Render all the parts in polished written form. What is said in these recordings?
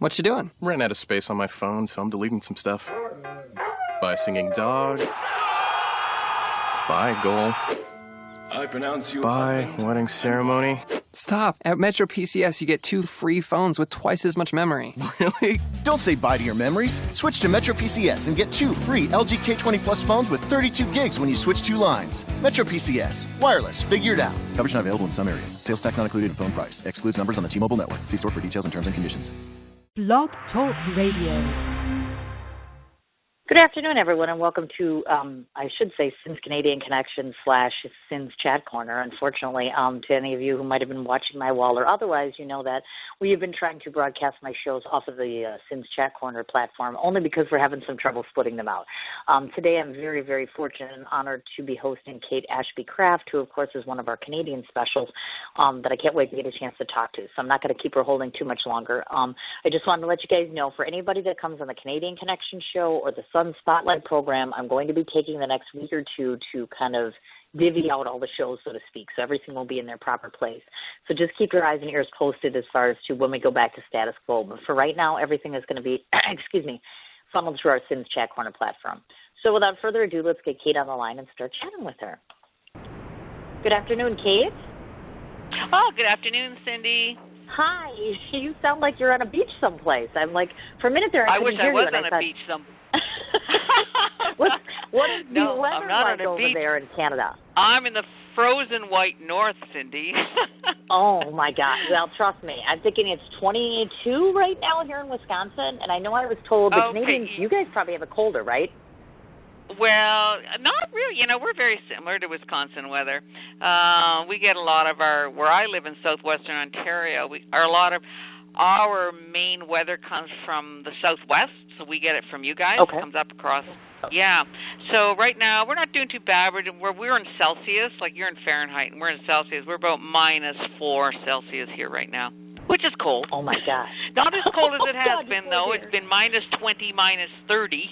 What you doing? Ran out of space on my phone, so I'm deleting some stuff. Bye, singing dog. Bye, goal. I pronounce you. Bye, wedding ceremony. Stop. At Metro PCS, you get 2 free phones with twice as much memory. Really? Don't say bye to your memories. Switch to Metro PCS and get 2 free LG K20 Plus phones with 32 gigs when you switch 2 lines. Metro PCS. Wireless. Figure it out. Coverage not available in some areas. Sales tax not included in phone price. Excludes numbers on the T-Mobile network. See store for details and terms and conditions. Blog Talk Radio. Good afternoon, everyone, and welcome to, I should say, Sins Canadian Connection / Sins Chat Corner. Unfortunately, to any of you who might have been watching my wall or otherwise, you know that we have been trying to broadcast my shows off of the Sins Chat Corner platform only because we're having some trouble splitting them out. Today, I'm very, very fortunate and honored to be hosting Kate Ashby Craft, who, of course, is one of our Canadian specials that I can't wait to get a chance to talk to. So I'm not going to keep her holding too much longer. I just wanted to let you guys know, for anybody that comes on the Canadian Connection show or the Sun Spotlight program, I'm going to be taking the next week or two to kind of divvy out all the shows, so to speak, so everything will be in their proper place. So just keep your eyes and ears posted as far as to when we go back to status quo. But for right now, everything is going to be, funneled through our Sins Chat Corner platform. So without further ado, let's get Kate on the line and start chatting with her. Good afternoon, Kate. Oh, good afternoon, Cindy. Hi. You sound like you're on a beach someplace. I'm like, for a minute there, I wish couldn't hear I was you, on a beach someplace. what is the weather like over there in Canada? I'm in the frozen white north, Cindy. Oh, my God. Well, trust me. I'm thinking it's 22 right now here in Wisconsin, and I know I was told the Canadians, you guys probably have it colder, right? Well, not really. We're very similar to Wisconsin weather. We get a lot of where I live in southwestern Ontario, a lot of our main weather comes from the southwest, so we get it from you guys. Okay. It comes up across. Yeah. So right now, we're not doing too bad. We're in Celsius, like you're in Fahrenheit, and we're in Celsius. We're about -4 Celsius here right now, which is cold. Oh, my gosh. Not as cold as it has been, though. It's been -20, -30.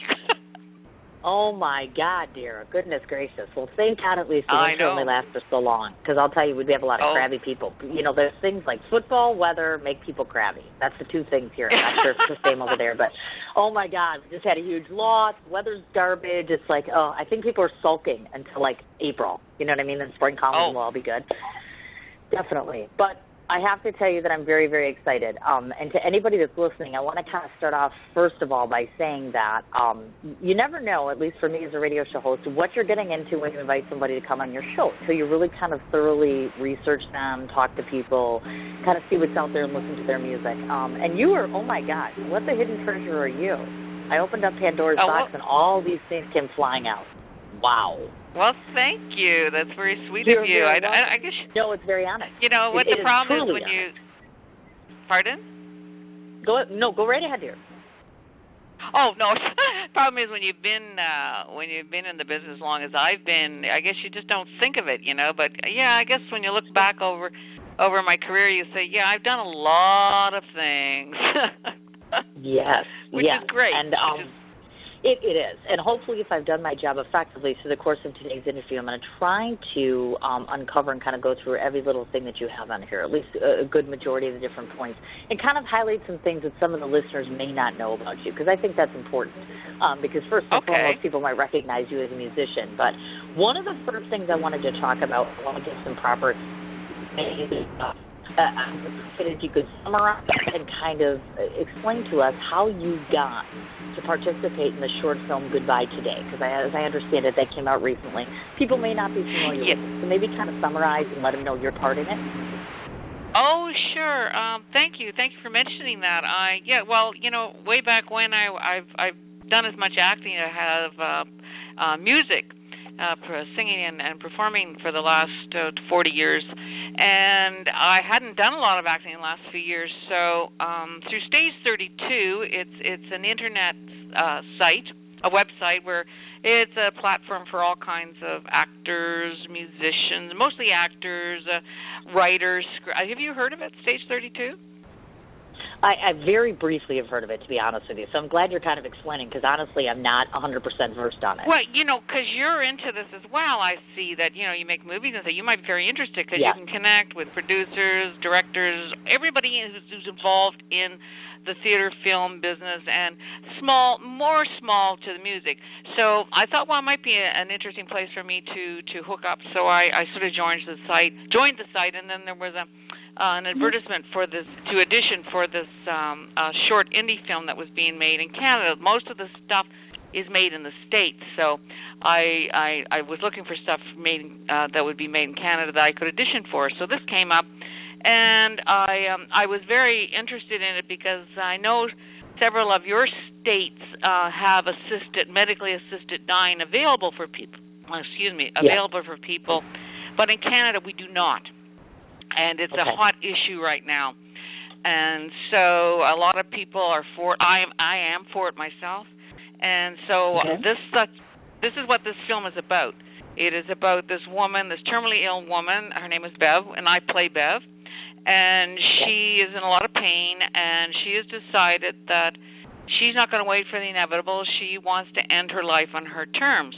Oh, my God, dear. Goodness gracious. Well, thank God at least the winter only lasts for so long, because I'll tell you, we have a lot of crabby people. There's things like football, weather, make people crabby. That's the two things here. I'm not sure if it's the same over there, but, oh, my God, we just had a huge loss. Weather's garbage. It's like, I think people are sulking until, like, April. You know what I mean? Then spring comes will all be good. Definitely. But I have to tell you that I'm very, very excited. And to anybody that's listening, I want to kind of start off, first of all, by saying that you never know, at least for me as a radio show host, what you're getting into when you invite somebody to come on your show. So you really kind of thoroughly research them, talk to people, kind of see what's out there and listen to their music. And you are, oh, my gosh, what the hidden treasure are you? I opened up Pandora's box and all these things came flying out. Wow. Well, thank you. That's very sweet of you. I guess. No, it's very honest. What the problem is when you. Pardon? Go right ahead, dear. Oh no. Problem is when you've been in the business as long as I've been, I guess you just don't think of it, But yeah, I guess when you look back over my career, you say, yeah, I've done a lot of things. Yes. Which is great. And It is, and hopefully if I've done my job effectively through the course of today's interview, I'm going to try to uncover and kind of go through every little thing that you have on here, at least a good majority of the different points, and kind of highlight some things that some of the listeners may not know about you, because I think that's important, because first and foremost, people might recognize you as a musician, but one of the first things I wanted to talk about, I want to give some proper if you could summarize and kind of explain to us how you got to participate in the short film Goodbye Today, because as I understand it, that came out recently. People may not be familiar with it, so maybe kind of summarize and let them know your part in it. Oh, sure. Thank you. Thank you for mentioning that. Way back when I've done as much acting as I have music. Singing and performing for the last 40 years, and I hadn't done a lot of acting in the last few years. So through Stage 32, it's an internet site, a website where it's a platform for all kinds of actors, musicians, mostly actors, writers. Have you heard of it, Stage 32? I very briefly have heard of it, to be honest with you. So I'm glad you're kind of explaining, because honestly, I'm not 100% versed on it. Well, because you're into this as well, I see that, you make movies and so you might be very interested because you can connect with producers, directors, everybody who's involved in the theater film business, and more small to the music. So I thought, well, it might be an interesting place for me to hook up. So I sort of joined the site, and then there was an advertisement for this to audition for this short indie film that was being made in Canada. Most of the stuff is made in the States, so I was looking for stuff made that would be made in Canada that I could audition for. So this came up, and I was very interested in it because I know several of your states have medically assisted dying available for people. Available for people, but in Canada we do not. And it's a hot issue right now. And so a lot of people are for it. I am for it myself. And so this is what this film is about. It is about this woman, this terminally ill woman. Her name is Bev, and I play Bev. And she is in a lot of pain, and she has decided that she's not going to wait for the inevitable. She wants to end her life on her terms.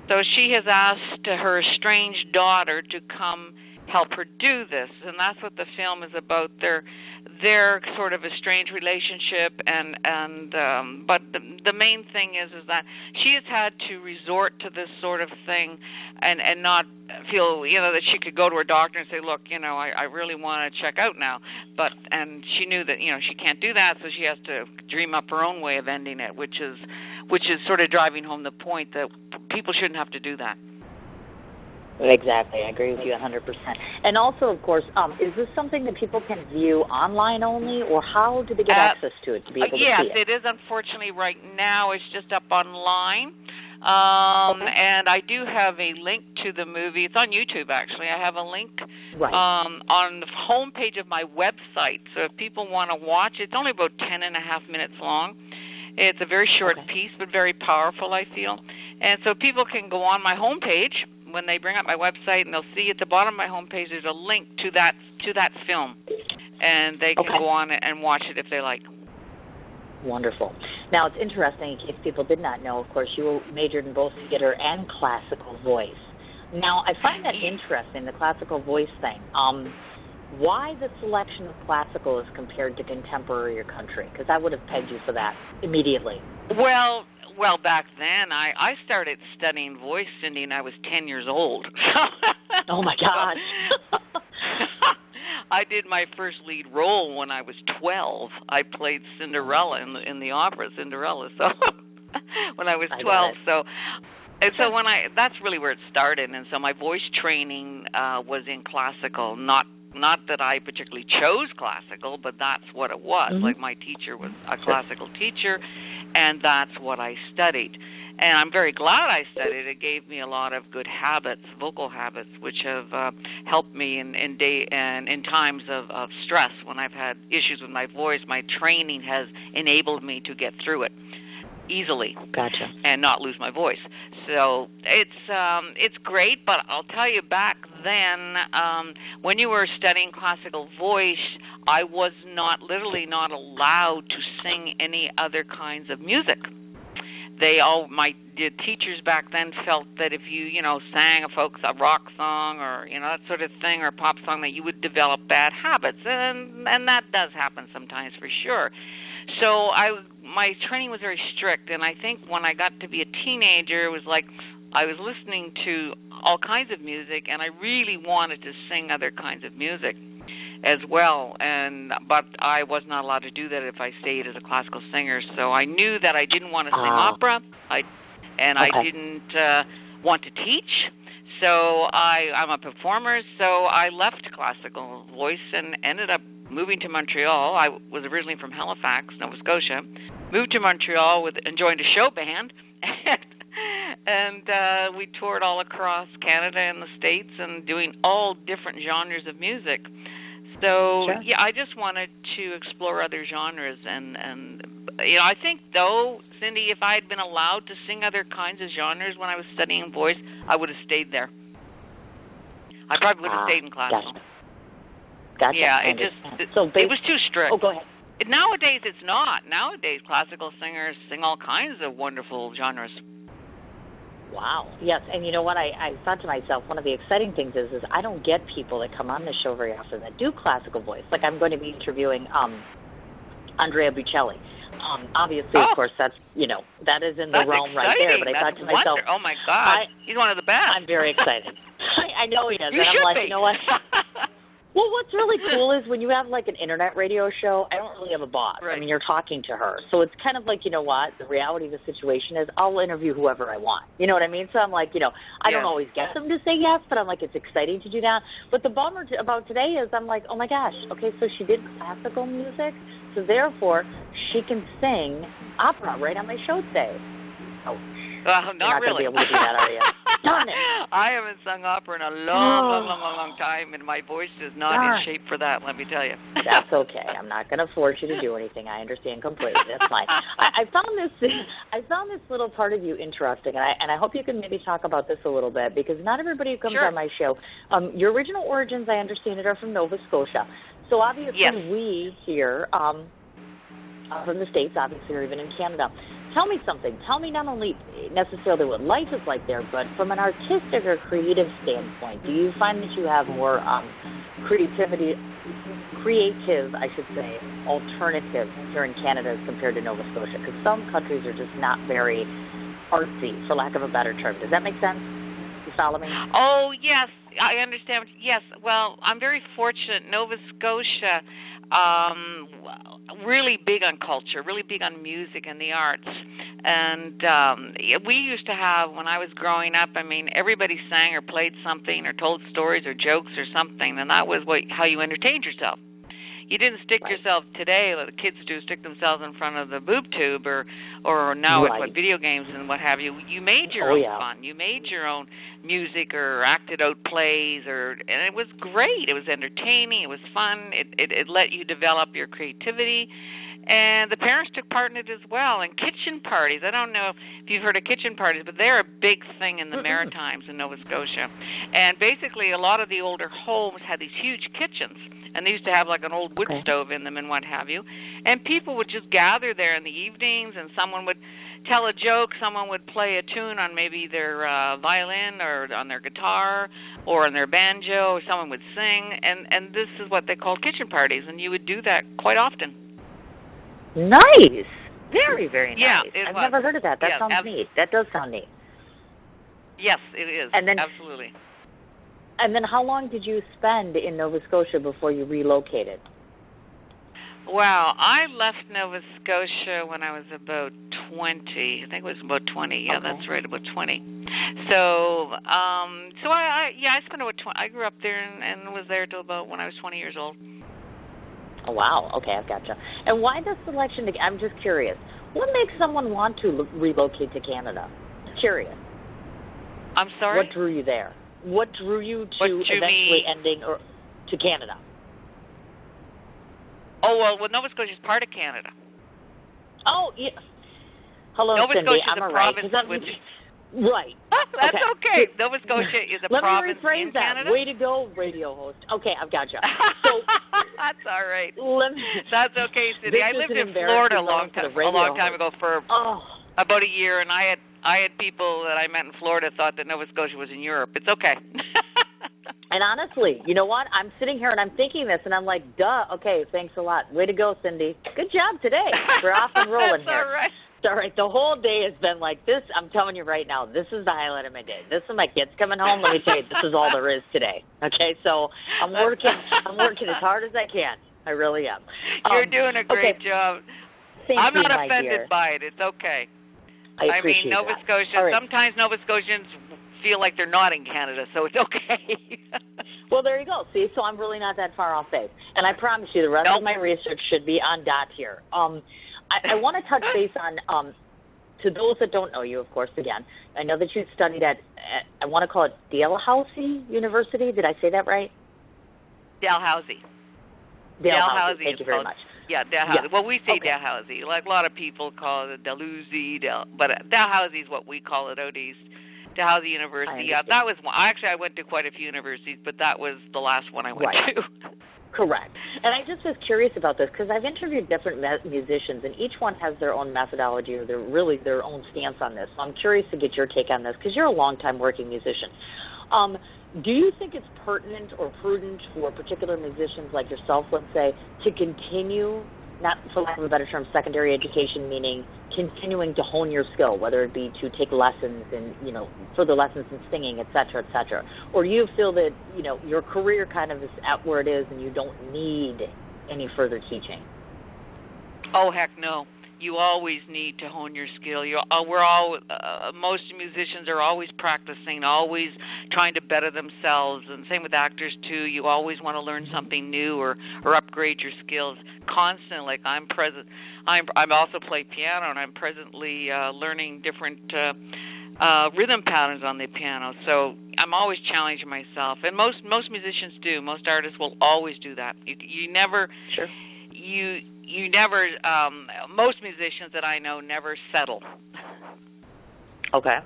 So she has asked her estranged daughter to come help her do this, and that's what the film is about. Their sort of estranged relationship, but the main thing is that she has had to resort to this sort of thing, and not feel that she could go to her doctor and say, look, I really want to check out now, and she knew that she can't do that, so she has to dream up her own way of ending it, which is sort of driving home the point that people shouldn't have to do that. Exactly. I agree with you 100%. And also, of course, is this something that people can view online only, or how do they get access to it to be able to see it? Yes, it is. Unfortunately, right now it's just up online. And I do have a link to the movie. It's on YouTube, actually. I have a link on the home page of my website. So if people want to watch, it's only about 10 and a half minutes long. It's a very short piece, but very powerful, I feel. And so people can go on my home page when they bring up my website, and they'll see at the bottom of my homepage there's a link to that film, and they can go on and watch it if they like. Wonderful. Now, it's interesting, in case people did not know, of course, you majored in both theater and classical voice. Now, I find that interesting, the classical voice thing. Why the selection of classical as compared to contemporary or country? Because I would have pegged you for that immediately. Well, back then, I started studying voice, Cindy, and I was 10 years old. Oh, my gosh. I did my first lead role when I was 12. I played Cinderella in the opera Cinderella, so when I was 12. That's really where it started. And so my voice training was in classical, not that I particularly chose classical, but that's what it was. Mm-hmm. Like, my teacher was a classical teacher, and that's what I studied. And I'm very glad I studied. It gave me a lot of good habits, vocal habits, which have helped me in times of stress. When I've had issues with my voice, my training has enabled me to get through it easily. Gotcha. And not lose my voice. So it's great, but I'll tell you, back then, when you were studying classical voice, I was literally not allowed to sing any other kinds of music. My teachers back then felt that if you sang a rock song or that sort of thing, or a pop song, that you would develop bad habits, and that does happen sometimes for sure. So my training was very strict, and I think when I got to be a teenager, it was like I was listening to all kinds of music, and I really wanted to sing other kinds of music as well, but I was not allowed to do that if I stayed as a classical singer. So I knew that I didn't want to sing opera, I didn't want to teach. So I'm a performer, so I left classical voice and ended up moving to Montreal. I was originally from Halifax, Nova Scotia. Moved to Montreal and joined a show band, and we toured all across Canada and the States, and doing all different genres of music. So, I just wanted to explore other genres, and I think, though, Cindy, if I had been allowed to sing other kinds of genres when I was studying voice, I would have stayed there. I probably would have stayed in classical. Gotcha. Yeah, it was too strict. Oh, go ahead. Nowadays, it's not. Nowadays, classical singers sing all kinds of wonderful genres. Wow. Yes, and you know what? I thought to myself, one of the exciting things is I don't get people that come on the show very often that do classical voice. Like I'm going to be interviewing Andrea Bocelli. Obviously, of course, that's, that is in the realm right there. But I thought to myself, oh my God, he's one of the best. I'm very excited. I know he is. You and should I'm like, be. you know what? Well, what's really cool is when you have like an internet radio show, I don't really have a boss. Right. I mean, you're talking to her. So it's kind of like, you know what, the reality of the situation is I'll interview whoever I want. You know what I mean? So I'm like, I don't always get them to say yes, but I'm like, it's exciting to do that. But the bummer about today is I'm like, oh my gosh, okay, so she did classical music, so therefore she can sing opera right on my show today. Oh, well, not really. You're not going to be able to do that, are you? Darn it. I haven't sung opera in a long time, and my voice is not in shape for that, let me tell you. That's okay. I'm not going to force you to do anything. I understand completely. That's fine. I found this little part of you interesting, and I hope you can maybe talk about this a little bit, because not everybody who comes on my show, your original origins, I understand it, are from Nova Scotia. So obviously we here from the States, obviously, or even in Canada. Tell me something. Tell me not only necessarily what life is like there, but from an artistic or creative standpoint, do you find that you have more creative, I should say, alternatives here in Canada as compared to Nova Scotia? Because some countries are just not very artsy, for lack of a better term. Does that make sense? You follow me? Oh, yes. I understand. Yes. Well, I'm very fortunate. Nova Scotia, really big on culture, really big on music and the arts. And we used to have, when I was growing up, I mean, everybody sang or played something or told stories or jokes or something, and that was how you entertained yourself. You didn't stick yourself today, like the kids do, stick themselves in front of the boob tube or now with video games and what have you. You made your own fun. You made your own music or acted out plays, and it was great. It was entertaining. It was fun. It let you develop your creativity. And the parents took part in it as well. And kitchen parties. I don't know if you've heard of kitchen parties, but they're a big thing in the Maritimes in Nova Scotia. And basically a lot of the older homes had these huge kitchens. And they used to have like an old wood stove in them and what have you. And people would just gather there in the evenings, and someone would tell a joke, someone would play a tune on maybe their violin or on their guitar or on their banjo, or someone would sing. And this is what they called kitchen parties, and you would do that quite often. Nice. Very, very nice. Yeah, I've never heard of that. That sounds neat. That does sound neat. Yes, it is. And then, absolutely. And then how long did you spend in Nova Scotia before you relocated? Well, I left Nova Scotia when I was about 20. I think it was about 20. Yeah, that's right, about 20. So, I spent about 20. I grew up there and was there till about when I was 20 years old. Oh, wow. Okay, I've gotcha. And why the selection? I'm just curious. What makes someone want to relocate to Canada? Curious. I'm sorry? What drew you there? What drew you to eventually ending to Canada? Oh, well, Nova Scotia is part of Canada. Oh, yeah. Hello, Nova Cindy. Scotia is I'm a province. Right. That's okay. Nova Scotia is a province in Canada. Way to go, radio host. Okay, I've got you. So, that's all right. That's okay, Cindy. I lived in Florida a long time ago for about a year, and I had people that I met in Florida thought that Nova Scotia was in Europe. It's okay. And honestly, you know what? I'm sitting here and I'm thinking this, and I'm like, duh. Okay, thanks a lot. Way to go, Cindy. Good job today. We're off and rolling here. All right. All right, the whole day has been like this. I'm telling you right now, this is the highlight of my day. This is my kids coming home. Let me tell you, this is all there is today. Okay, so I'm working as hard as I can. I really am. You're doing a great job. I'm not offended by it. It's okay. I appreciate Nova Scotia. Right. Sometimes Nova Scotians feel like they're not in Canada, so it's okay. Well, there you go. See, so I'm really not that far off base. And I promise you, the rest of my research should be on dot here. I want to touch base on, to those that don't know you, of course, again, I know that you studied at I want to call it Dalhousie University. Did I say that right? Dalhousie. Dalhousie. Thank you very much. Yeah, Dalhousie. Yeah. Well, we say Dalhousie. Like a lot of people call it Dalhousie, but Dalhousie is what we call it out east. Dalhousie University. That was one. Actually, I went to quite a few universities, but that was the last one I went to. Correct. And I just was curious about this because I've interviewed different musicians, and each one has their own methodology or their own stance on this. So I'm curious to get your take on this because you're a long-time working musician. Do you think it's pertinent or prudent for particular musicians like yourself, let's say, to continue, not for lack of a better term, secondary education, meaning continuing to hone your skill, whether it be to take lessons and, further lessons in singing, et cetera, or do you feel that, your career kind of is at where it is and you don't need any further teaching? Oh, heck no. You always need to hone your skill. Most musicians are always practicing, always trying to better themselves, and same with actors too. You always want to learn something new or upgrade your skills constantly. Like I also play piano, and I'm presently learning different rhythm patterns on the piano. So I'm always challenging myself, and most musicians do. Most artists will always do that. You never. Sure. You never, most musicians that I know never settle. Okay.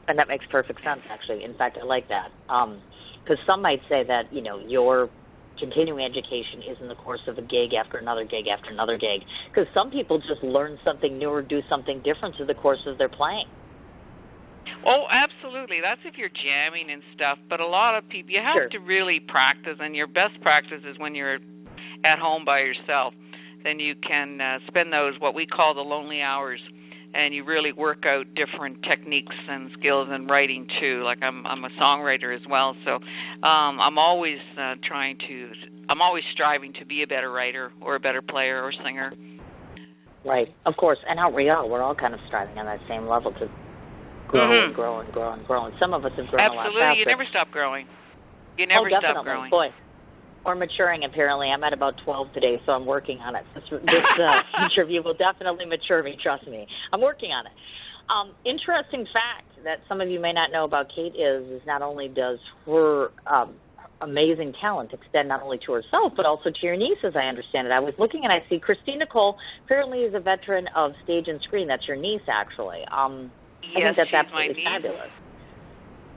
And that makes perfect sense, actually. In fact, I like that. Because some might say that, your continuing education is in the course of a gig after another gig after another gig. Because some people just learn something new or do something different through the course of their playing. Oh, absolutely. That's if you're jamming and stuff. But a lot of people, you have to really practice, and your best practice is when you're at home by yourself. Then you can spend those, what we call the lonely hours, and you really work out different techniques and skills in writing too. Like I'm a songwriter as well, so I'm always striving to be a better writer or a better player or singer. Right, of course, and we all kind of striving on that same level to grow and grow and grow and grow. And some of us have grown a lot faster. Absolutely, you never stop growing. You never stop growing. Boy. Or maturing, apparently. I'm at about 12 today, so I'm working on it. This interview will definitely mature me, trust me. I'm working on it. Interesting fact that some of you may not know about Kate is not only does her amazing talent extend not only to herself, but also to your niece, as I understand it. I was looking and I see Christine Nicole apparently is a veteran of stage and screen. That's your niece, actually. I think that's absolutely fabulous.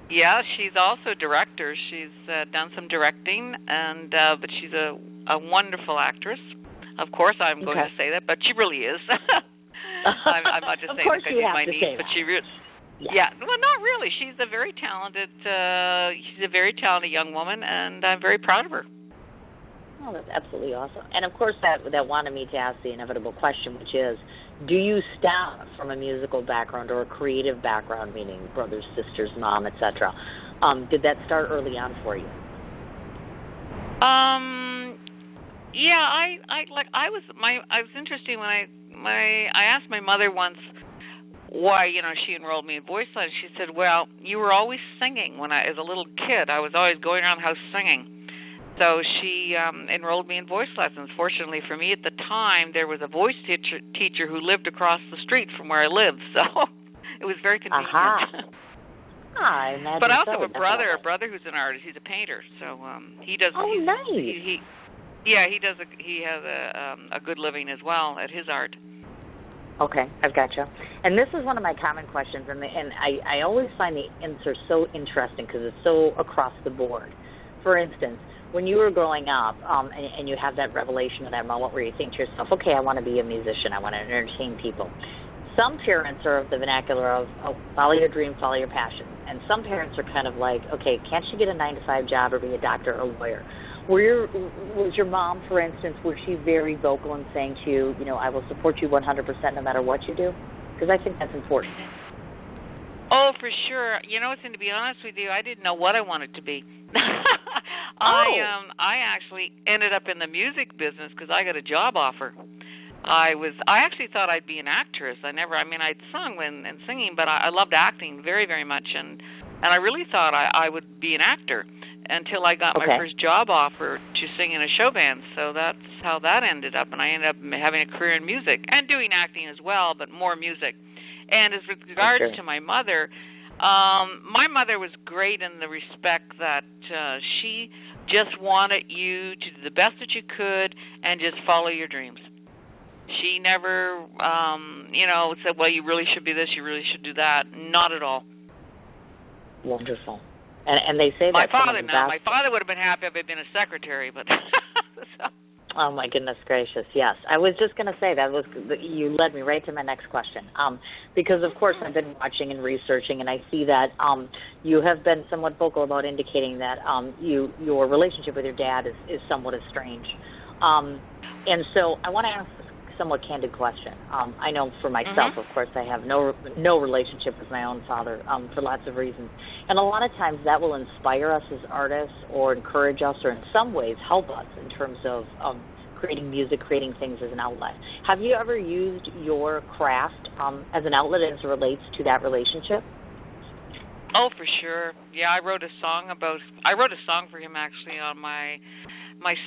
Yeah, she's also a director. She's done some directing, and but she's a wonderful actress. Of course, I'm going to say that, but she really is. I'm not just saying that because she's my niece, but she really. Yeah, well, not really. She's a very talented. She's a very talented young woman, and I'm very proud of her. Oh, that's absolutely awesome. And of course, that wanted me to ask the inevitable question, which is, do you stem from a musical background or a creative background, meaning brothers, sisters, mom, etc.? Did that start early on for you? Yeah, I was interested when I asked my mother once why she enrolled me in voice lessons. She said, "Well, you were always singing as a little kid. I was always going around the house singing." So she enrolled me in voice lessons. Fortunately for me, at the time, there was a voice teacher who lived across the street from where I lived, so it was very convenient. I imagine. But I also have a brother who's an artist. He's a painter, so he does. Oh, nice. He does. He has a good living as well at his art. Okay, I've got you. And this is one of my common questions, and I always find the answer so interesting because it's so across the board. For instance, when you were growing up and you have that revelation of that moment where you think to yourself, okay, I want to be a musician, I want to entertain people. Some parents are of the vernacular of, follow your dream, follow your passion. And some parents are kind of like, okay, can't you get a 9-to-5 job or be a doctor or a lawyer? Was your mom, for instance, was she very vocal in saying to you, I will support you 100% no matter what you do? Because I think that's important. Oh, for sure. To be honest with you, I didn't know what I wanted to be. I actually ended up in the music business because I got a job offer. I actually thought I'd be an actress. I'd sung and singing, but I loved acting very, very much, and I really thought I would be an actor until I got my first job offer to sing in a show band. So that's how that ended up, and I ended up having a career in music and doing acting as well, but more music. And as regards to my mother, my mother was great in the respect that she just wanted you to do the best that you could and just follow your dreams. She never, said, well, you really should be this, you really should do that. Not at all. Wonderful. And they say that my father would have been happy if I'd been a secretary, but So. Oh my goodness gracious! Yes, I was just going to say you led me right to my next question. Because of course I've been watching and researching, and I see that you have been somewhat vocal about indicating that your relationship with your dad is somewhat estranged. And so I want to ask this somewhat candid question. I know for myself, of course, I have no relationship with my own father for lots of reasons, and a lot of times that will inspire us as artists, or encourage us, or in some ways help us in terms of creating music, creating things as an outlet. Have you ever used your craft as an outlet as it relates to that relationship? Oh, for sure. Yeah, I wrote a song for him actually on my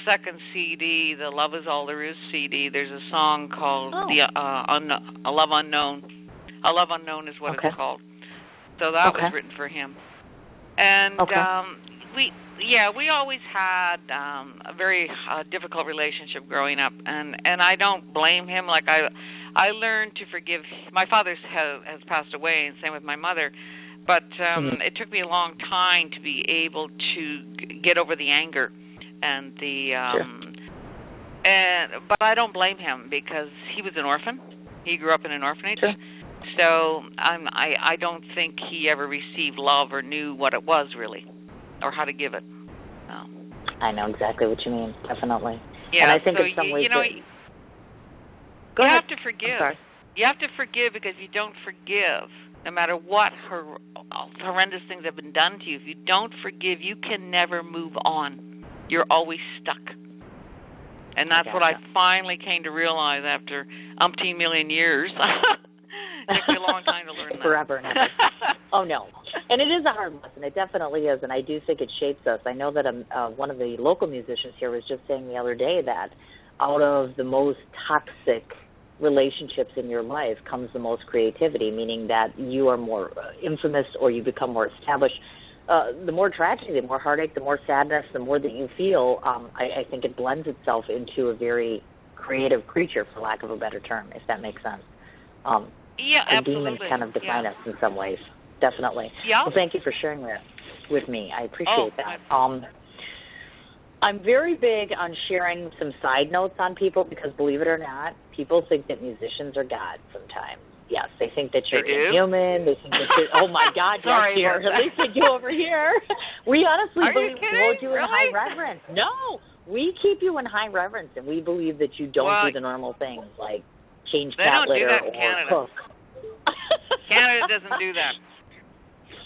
second CD, the Love Is All There Is CD. There's a song called A Love Unknown. A Love Unknown is what it's called. So that was written for him. And we always had a very difficult relationship growing up, and I don't blame him. Like I learned to forgive. My father has passed away, and same with my mother. But it took me a long time to be able to get over the anger. And but I don't blame him, because he was an orphan. He grew up in an orphanage. Sure. So I don't think he ever received love or knew what it was really, you how to give it. I know exactly what you mean, definitely. Yeah, and I think so in some ways you have to forgive. You have to forgive, because you don't forgive, no matter what horrendous things have been done to you, if you don't forgive, you can never move on. You're always stuck. And that's what I finally came to realize after umpteen million years. It took me a long time to learn that. Forever and ever. Oh, no. And it is a hard lesson. It definitely is, and I do think it shapes us. I know that one of the local musicians here was just saying the other day that out of the most toxic relationships in your life comes the most creativity, meaning that you are more infamous or you become more established. The more tragedy, the more heartache, the more sadness, the more that you feel, I think it blends itself into a very creative creature, for lack of a better term, if that makes sense. Absolutely. Demons kind of define us in some ways, definitely. Yeah. Well, thank you for sharing that with me. I appreciate that. I'm very big on sharing some side notes on people, because believe it or not, people think that musicians are God sometimes. Yes, they think that you're inhuman. They think that you're, oh my God, sorry, yes, dear. At least they do over here. We honestly hold you in high reverence. No, we keep you in high reverence, and we believe that you don't do the normal things like change cat litter or cook. Canada doesn't do that.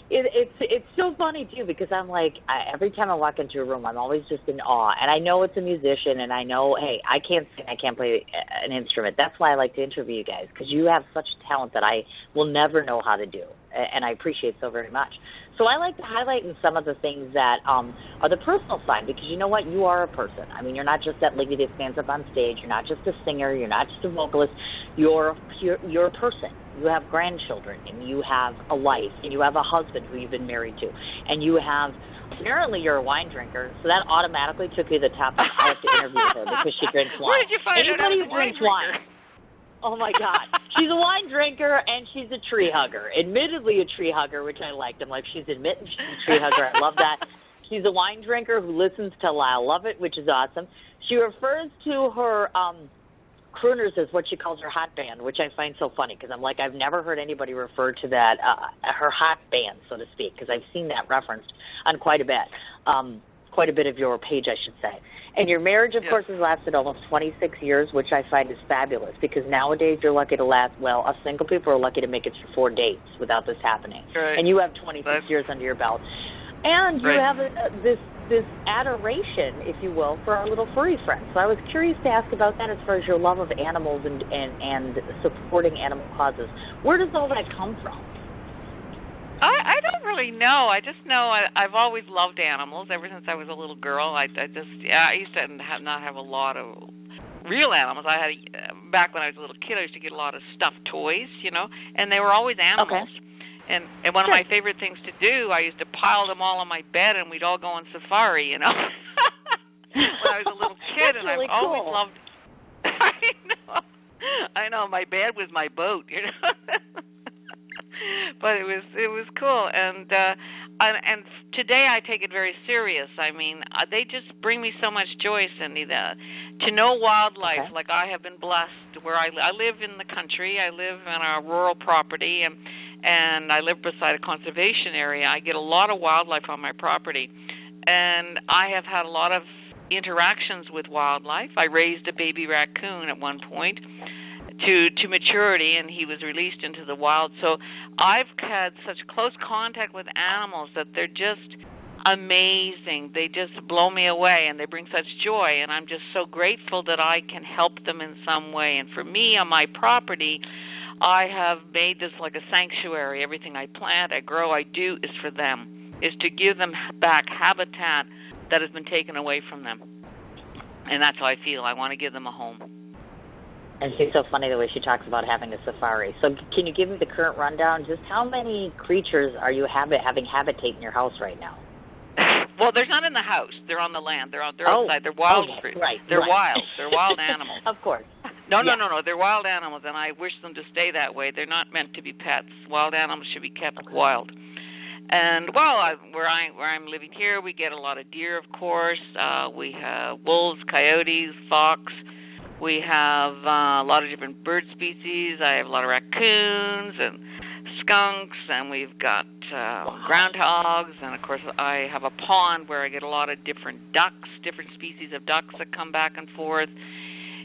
It's so funny too, because I'm like, every time I walk into a room, I'm always just in awe. And I know it's a musician, and I know, hey, I can't sing, I can't play an instrument. That's why I like to interview you guys, because you have such talent that I will never know how to do, and I appreciate so very much. So I like to highlight in some of the things that are the personal side, because you know what? You are a person. I mean, you're not just that lady that stands up on stage. You're not just a singer. You're not just a vocalist. You're a person. You have grandchildren, and you have a wife, and you have a husband who you've been married to, and you have, apparently you're a wine drinker, so that automatically took you to the top. I have to interview her because she drinks wine. Where did you find anybody who drinks wine? Oh, my God. She's a wine drinker, and she's a tree hugger. Admittedly a tree hugger, which I liked. I'm like, she's admitting she's a tree hugger. I love that. She's a wine drinker who listens to I Love It, which is awesome. She refers to her crooners as what she calls her hot band, which I find so funny, because I'm like, I've never heard anybody refer to that, her hot band, so to speak, because I've seen that referenced on quite a bit of your page, I should say. And your marriage, of course, has lasted almost 26 years, which I find is fabulous, because nowadays you're lucky to last, us single people are lucky to make it through 4 dates without this happening. Right. And you have 26 years under your belt. And you have this adoration, if you will, for our little furry friends. So I was curious to ask about that as far as your love of animals and supporting animal causes. Where does all that come from? I don't really know. I just know I've always loved animals ever since I was a little girl. I used to not have a lot of real animals. I had back when I was a little kid, I used to get a lot of stuffed toys, and they were always animals. Okay. And one of my favorite things to do, I used to pile them all on my bed, and we'd all go on safari, when I was a little kid. That's and really I've cool. always loved. I know. My bed was my boat, But it was cool, and and today I take it very serious. I mean, they just bring me so much joy, Cindy. To know wildlife, like I have been blessed where I live in the country. I live on a rural property, and I live beside a conservation area. I get a lot of wildlife on my property, and I have had a lot of interactions with wildlife. I raised a baby raccoon at one point to maturity, and he was released into the wild. So I've had such close contact with animals that they're just amazing. They just blow me away, and they bring such joy, and I'm just so grateful that I can help them in some way. And for me, on my property, I have made this like a sanctuary. Everything I plant, I grow, I do is for them, is to give them back habitat that has been taken away from them. And that's how I feel. I want to give them a home. And she's so funny the way she talks about having a safari. So can you give me the current rundown? Just how many creatures are you having habitate in your house right now? Well, they're not in the house. They're on the land. They're outside. They're wild. Right. They're wild. They're wild animals. Of course. No. They're wild animals, and I wish them to stay that way. They're not meant to be pets. Wild animals should be kept wild. And where I'm living here, we get a lot of deer, of course. We have wolves, coyotes, fox. We have a lot of different bird species. I have a lot of raccoons and skunks, and we've got groundhogs, and of course I have a pond where I get a lot of different ducks, different species of ducks that come back and forth.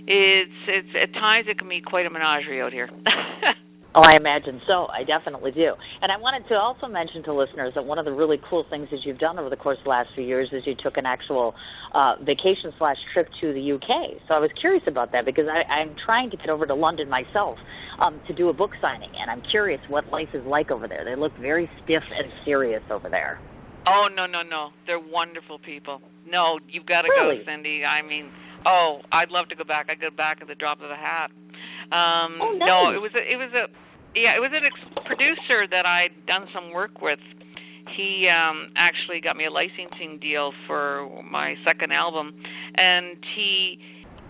It's at times it can be quite a menagerie out here. Oh, I imagine so. I definitely do. And I wanted to also mention to listeners that one of the really cool things that you've done over the course of the last few years is you took an actual vacation/trip to the UK. So I was curious about that because I'm trying to get over to London myself to do a book signing, and I'm curious what life is like over there. They look very stiff and serious over there. Oh, no. They're wonderful people. No, you've got to go, Cindy. I mean, I'd love to go back. I'd go back at the drop of a hat. Nice. No, it was a producer that I'd done some work with. He actually got me a licensing deal for my second album, and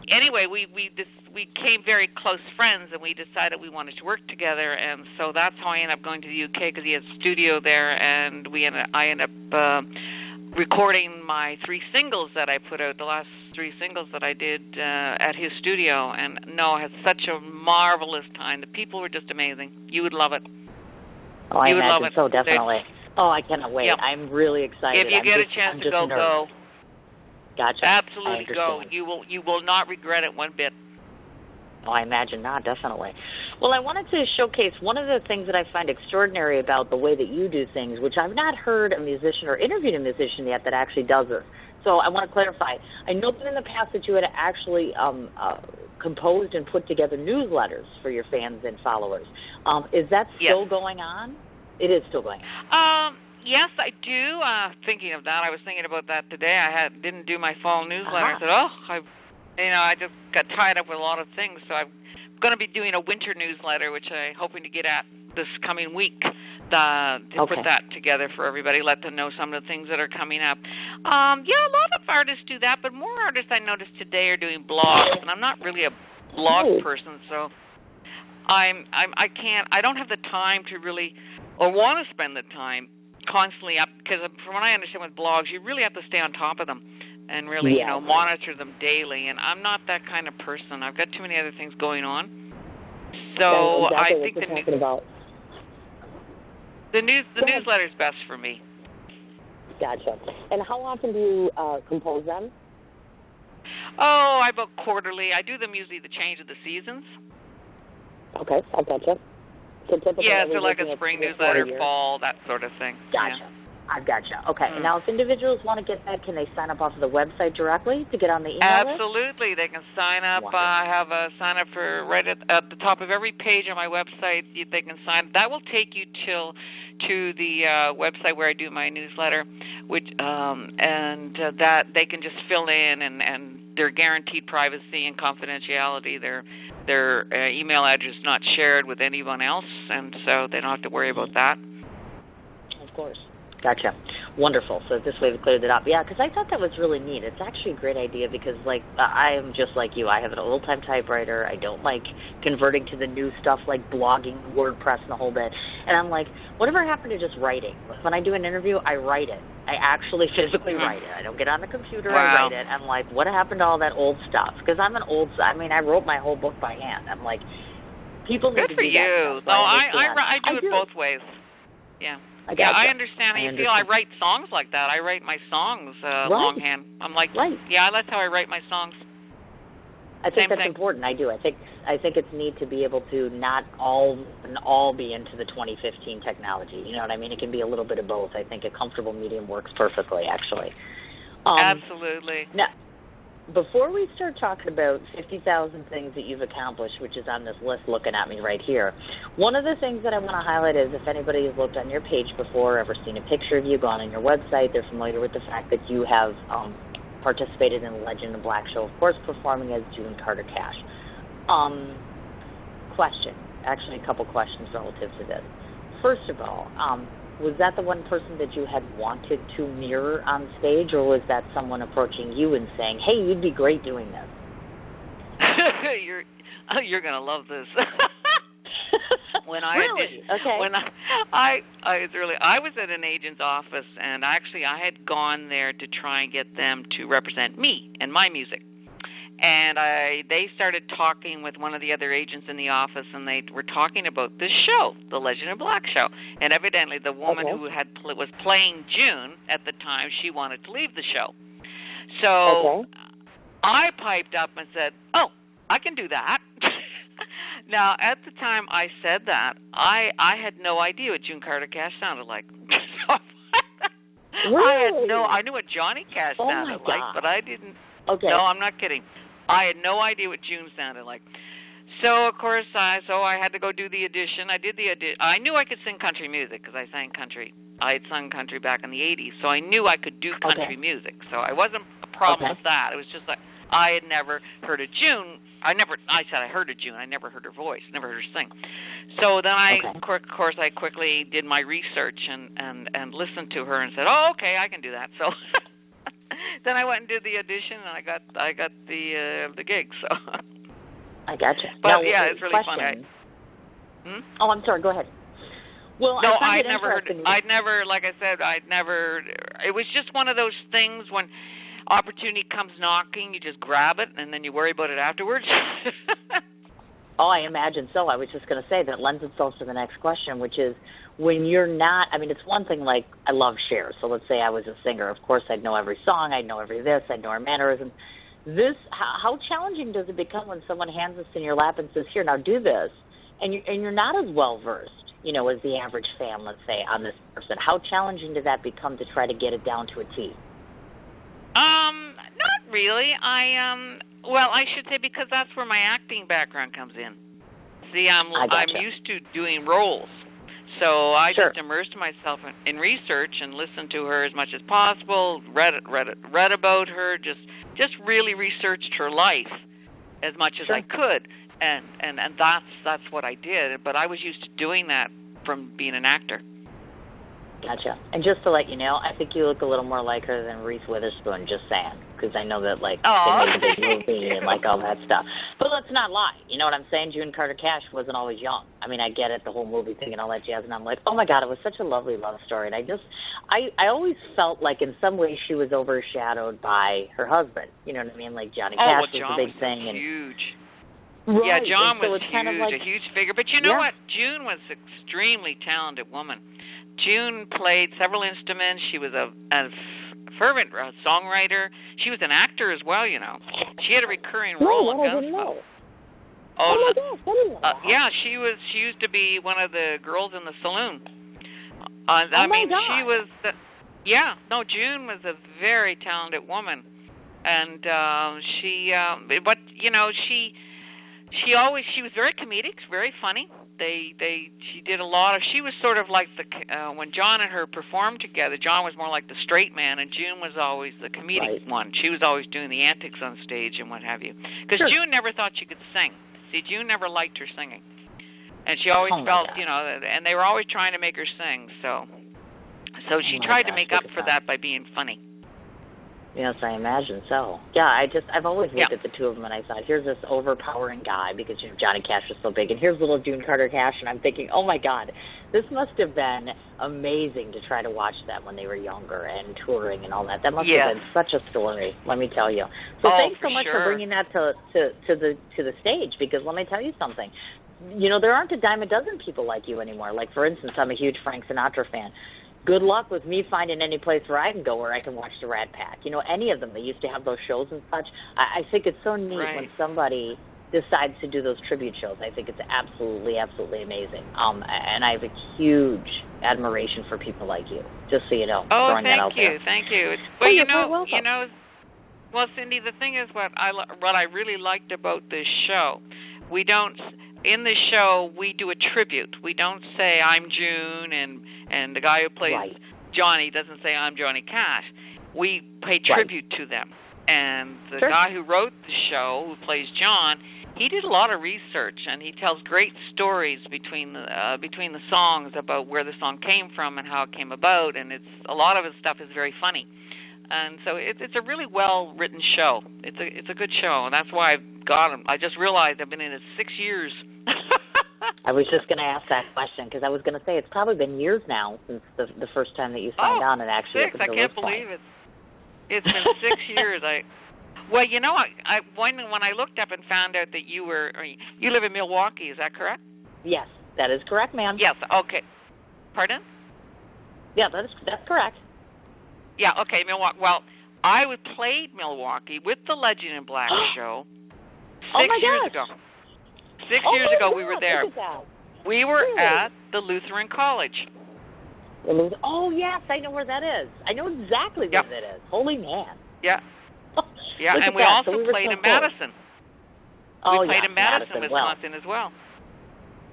we became very close friends, and we decided we wanted to work together, and so that's how I ended up going to the UK because he has a studio there, and I ended up recording my 3 singles that I put out, the last 3 singles that I did at his studio, and I had such a marvelous time. The people were just amazing. You would love it. Oh, I imagine so, definitely. I cannot wait. Yep. I'm really excited. If you get a chance to go. Gotcha. Absolutely go. You will not regret it one bit. Oh, I imagine not, definitely. Well, I wanted to showcase one of the things that I find extraordinary about the way that you do things, which I've not heard a musician or interviewed a musician yet that actually does this. So I want to clarify. I know that in the past that you had actually composed and put together newsletters for your fans and followers. Is that still going on? It is still going on. Yes, I do. Thinking of that, I was thinking about that today. I didn't do my fall newsletter. I said, I just got tied up with a lot of things, so I'm going to be doing a winter newsletter, which I'm hoping to get at this coming week to put that together for everybody, let them know some of the things that are coming up. A lot of artists do that, but more artists I noticed today are doing blogs, and I'm not really a blog person, so I don't have the time to really, or want to spend the time constantly up, because from what I understand with blogs, you really have to stay on top of them and really, monitor them daily. And I'm not that kind of person. I've got too many other things going on. So I think the newsletter is best for me. Gotcha. And how often do you compose them? I about quarterly. I do them usually the change of the seasons. Okay, I gotcha. So like a spring newsletter, fall, that sort of thing. Gotcha. Yeah. I've gotcha. Okay. Now, if individuals want to get that, can they sign up off of the website directly to get on the email list? Absolutely. They can sign up. I have a sign up for right at the top of every page on my website. They can sign. That will take you to the website where I do my newsletter, that they can just fill in, and they're guaranteed privacy and confidentiality. Their email address is not shared with anyone else, and so they don't have to worry about that. Of course. Gotcha. Wonderful. So this way we cleared it up. Yeah, because I thought that was really neat. It's actually a great idea because, like, I am just like you. I have an old-time typewriter. I don't like converting to the new stuff like blogging, WordPress, and the whole bit. And I'm like, whatever happened to just writing? When I do an interview, I write it. I actually physically write it. I don't get on the computer. Wow. I write it. I'm like, what happened to all that old stuff? Because I wrote my whole book by hand. I'm like, people need Good to for do you. that stuff. No, I do it both ways. Yeah. I understand how you feel. I write songs like that. I write my songs longhand. I'm like, that's how I write my songs. I think that's important. I do. I think it's neat to be able to not all be into the 2015 technology. You know what I mean? It can be a little bit of both. I think a comfortable medium works perfectly, actually. Absolutely. Now, before we start talking about 50,000 things that you've accomplished, which is on this list looking at me right here, one of the things that I want to highlight is if anybody has looked on your page before, ever seen a picture of you, gone on your website, they're familiar with the fact that you have participated in the Legend of Black show, of course, performing as June Carter Cash. Question. Actually, a couple questions relative to this. First of all, was that the one person that you had wanted to mirror on stage, or was that someone approaching you and saying, hey, you'd be great doing this? You're going to love this. When I really? Okay. When I was at an agent's office, and actually I had gone there to try and get them to represent me and my music. And they started talking with one of the other agents in the office, and they were talking about this show, the Legend of Black show. And evidently the woman who was playing June at the time, she wanted to leave the show. So I piped up and said, oh, I can do that. Now, at the time I said that, I had no idea what June Carter Cash sounded like. Really? I knew what Johnny Cash sounded like, but I didn't. Okay. No, I'm not kidding. I had no idea what June sounded like. So, of course, I had to go do the audition. I did the audition. I knew I could sing country music because I sang country. I had sung country back in the 80s, so I knew I could do country music. So I wasn't a problem with that. It was just like I had never heard of June. I said I heard of June. I never heard her voice, never heard her sing. So then I quickly did my research and listened to her and said, oh, okay, I can do that. So then I went and did the audition, and I got the gig. So I gotcha. But now, it's really fun. Oh, I'm sorry. Go ahead. Well, no, I'd never heard. Like I said, It was just one of those things when opportunity comes knocking, you just grab it, and then you worry about it afterwards. Oh, I imagine so. I was just going to say that lends itself to the next question, which is when you're not, I mean, it's one thing like I love Cher. So let's say I was a singer. Of course, I'd know every song. I'd know every this. I'd know her mannerisms. How challenging does it become when someone hands this in your lap and says, here, now do this, and you're not as well-versed, as the average fan, let's say, on this person? How challenging did that become to try to get it down to a T? Not really. I should say because that's where my acting background comes in. See, I'm used to doing roles, so I just immersed myself in research and listened to her as much as possible. Read about her, just really researched her life as much as I could, and that's what I did. But I was used to doing that from being an actor. Gotcha. And just to let you know, I think you look a little more like her than Reese Witherspoon, just saying, because I know that, they made a big movie and, all that stuff. But let's not lie. You know what I'm saying? June Carter Cash wasn't always young. I mean, I get it, the whole movie thing and all that jazz, and I'm like, oh, my God, it was such a lovely love story. And I always felt like in some ways she was overshadowed by her husband. You know what I mean? Like Johnny Cash was the big thing. Huge. Right. Yeah, John was huge, kind of a huge figure. But you know what? June was an extremely talented woman. June played several instruments. She was a fervent songwriter. She was an actor as well, She had a recurring role in Gunsmoke. Oh my gosh, I didn't know that. Yeah, she used to be one of the girls in the saloon. She was June was a very talented woman. And she was very comedic, very funny. She did a lot of. She was sort of like when John and her performed together. John was more like the straight man, and June was always the comedic one. She was always doing the antics on stage and what have you. Because June never thought she could sing. See, June never liked her singing, and she always felt, and they were always trying to make her sing. So So she tried to make up for that by being funny. Yes, I imagine so. Yeah, I've always looked at the two of them and I thought, here's this overpowering guy because Johnny Cash is so big, and here's little June Carter Cash, and I'm thinking, oh my God, this must have been amazing to try to watch them when they were younger and touring and all that. That must have been such a story, let me tell you. So thanks so much for bringing that to the stage, because let me tell you something. There aren't a dime a dozen people like you anymore. Like, for instance, I'm a huge Frank Sinatra fan. Good luck with me finding any place where I can go where I can watch the Rat Pack. Any of them. They used to have those shows and such. I think it's so neat when somebody decides to do those tribute shows. I think it's absolutely, absolutely amazing. And I have a huge admiration for people like you, just so you know. Oh, throwing that out there. Thank you. Well, you're very welcome. Well, Cindy, the thing is what I really liked about this show, in the show, we do a tribute. We don't say, I'm June, and the guy who plays Johnny doesn't say, I'm Johnny Cash. We pay tribute to them. And the guy who wrote the show, who plays John, he did a lot of research, and he tells great stories between the songs about where the song came from and how it came about, and a lot of his stuff is very funny. And so it's a really well-written show. It's a good show, and that's why I've got him. I just realized I've been in it 6 years. I was just going to ask that question, because I was going to say it's probably been years now since the first time that you signed on and actually 6. I can't believe it. It's been 6 years. When I looked up and found out that you live in Milwaukee, is that correct? Yes, that is correct, ma'am. Yes. Okay. Pardon? Yeah, that's correct. Yeah. Okay, Milwaukee. Well, I played Milwaukee with the Legend in Black show 6 years ago. 6 years ago, we were there. We were at the Lutheran College. Oh, yes, I know where that is. I know exactly where that is. Holy man. Yeah. Yeah, and we also played in Madison. We played in Madison, Wisconsin as well.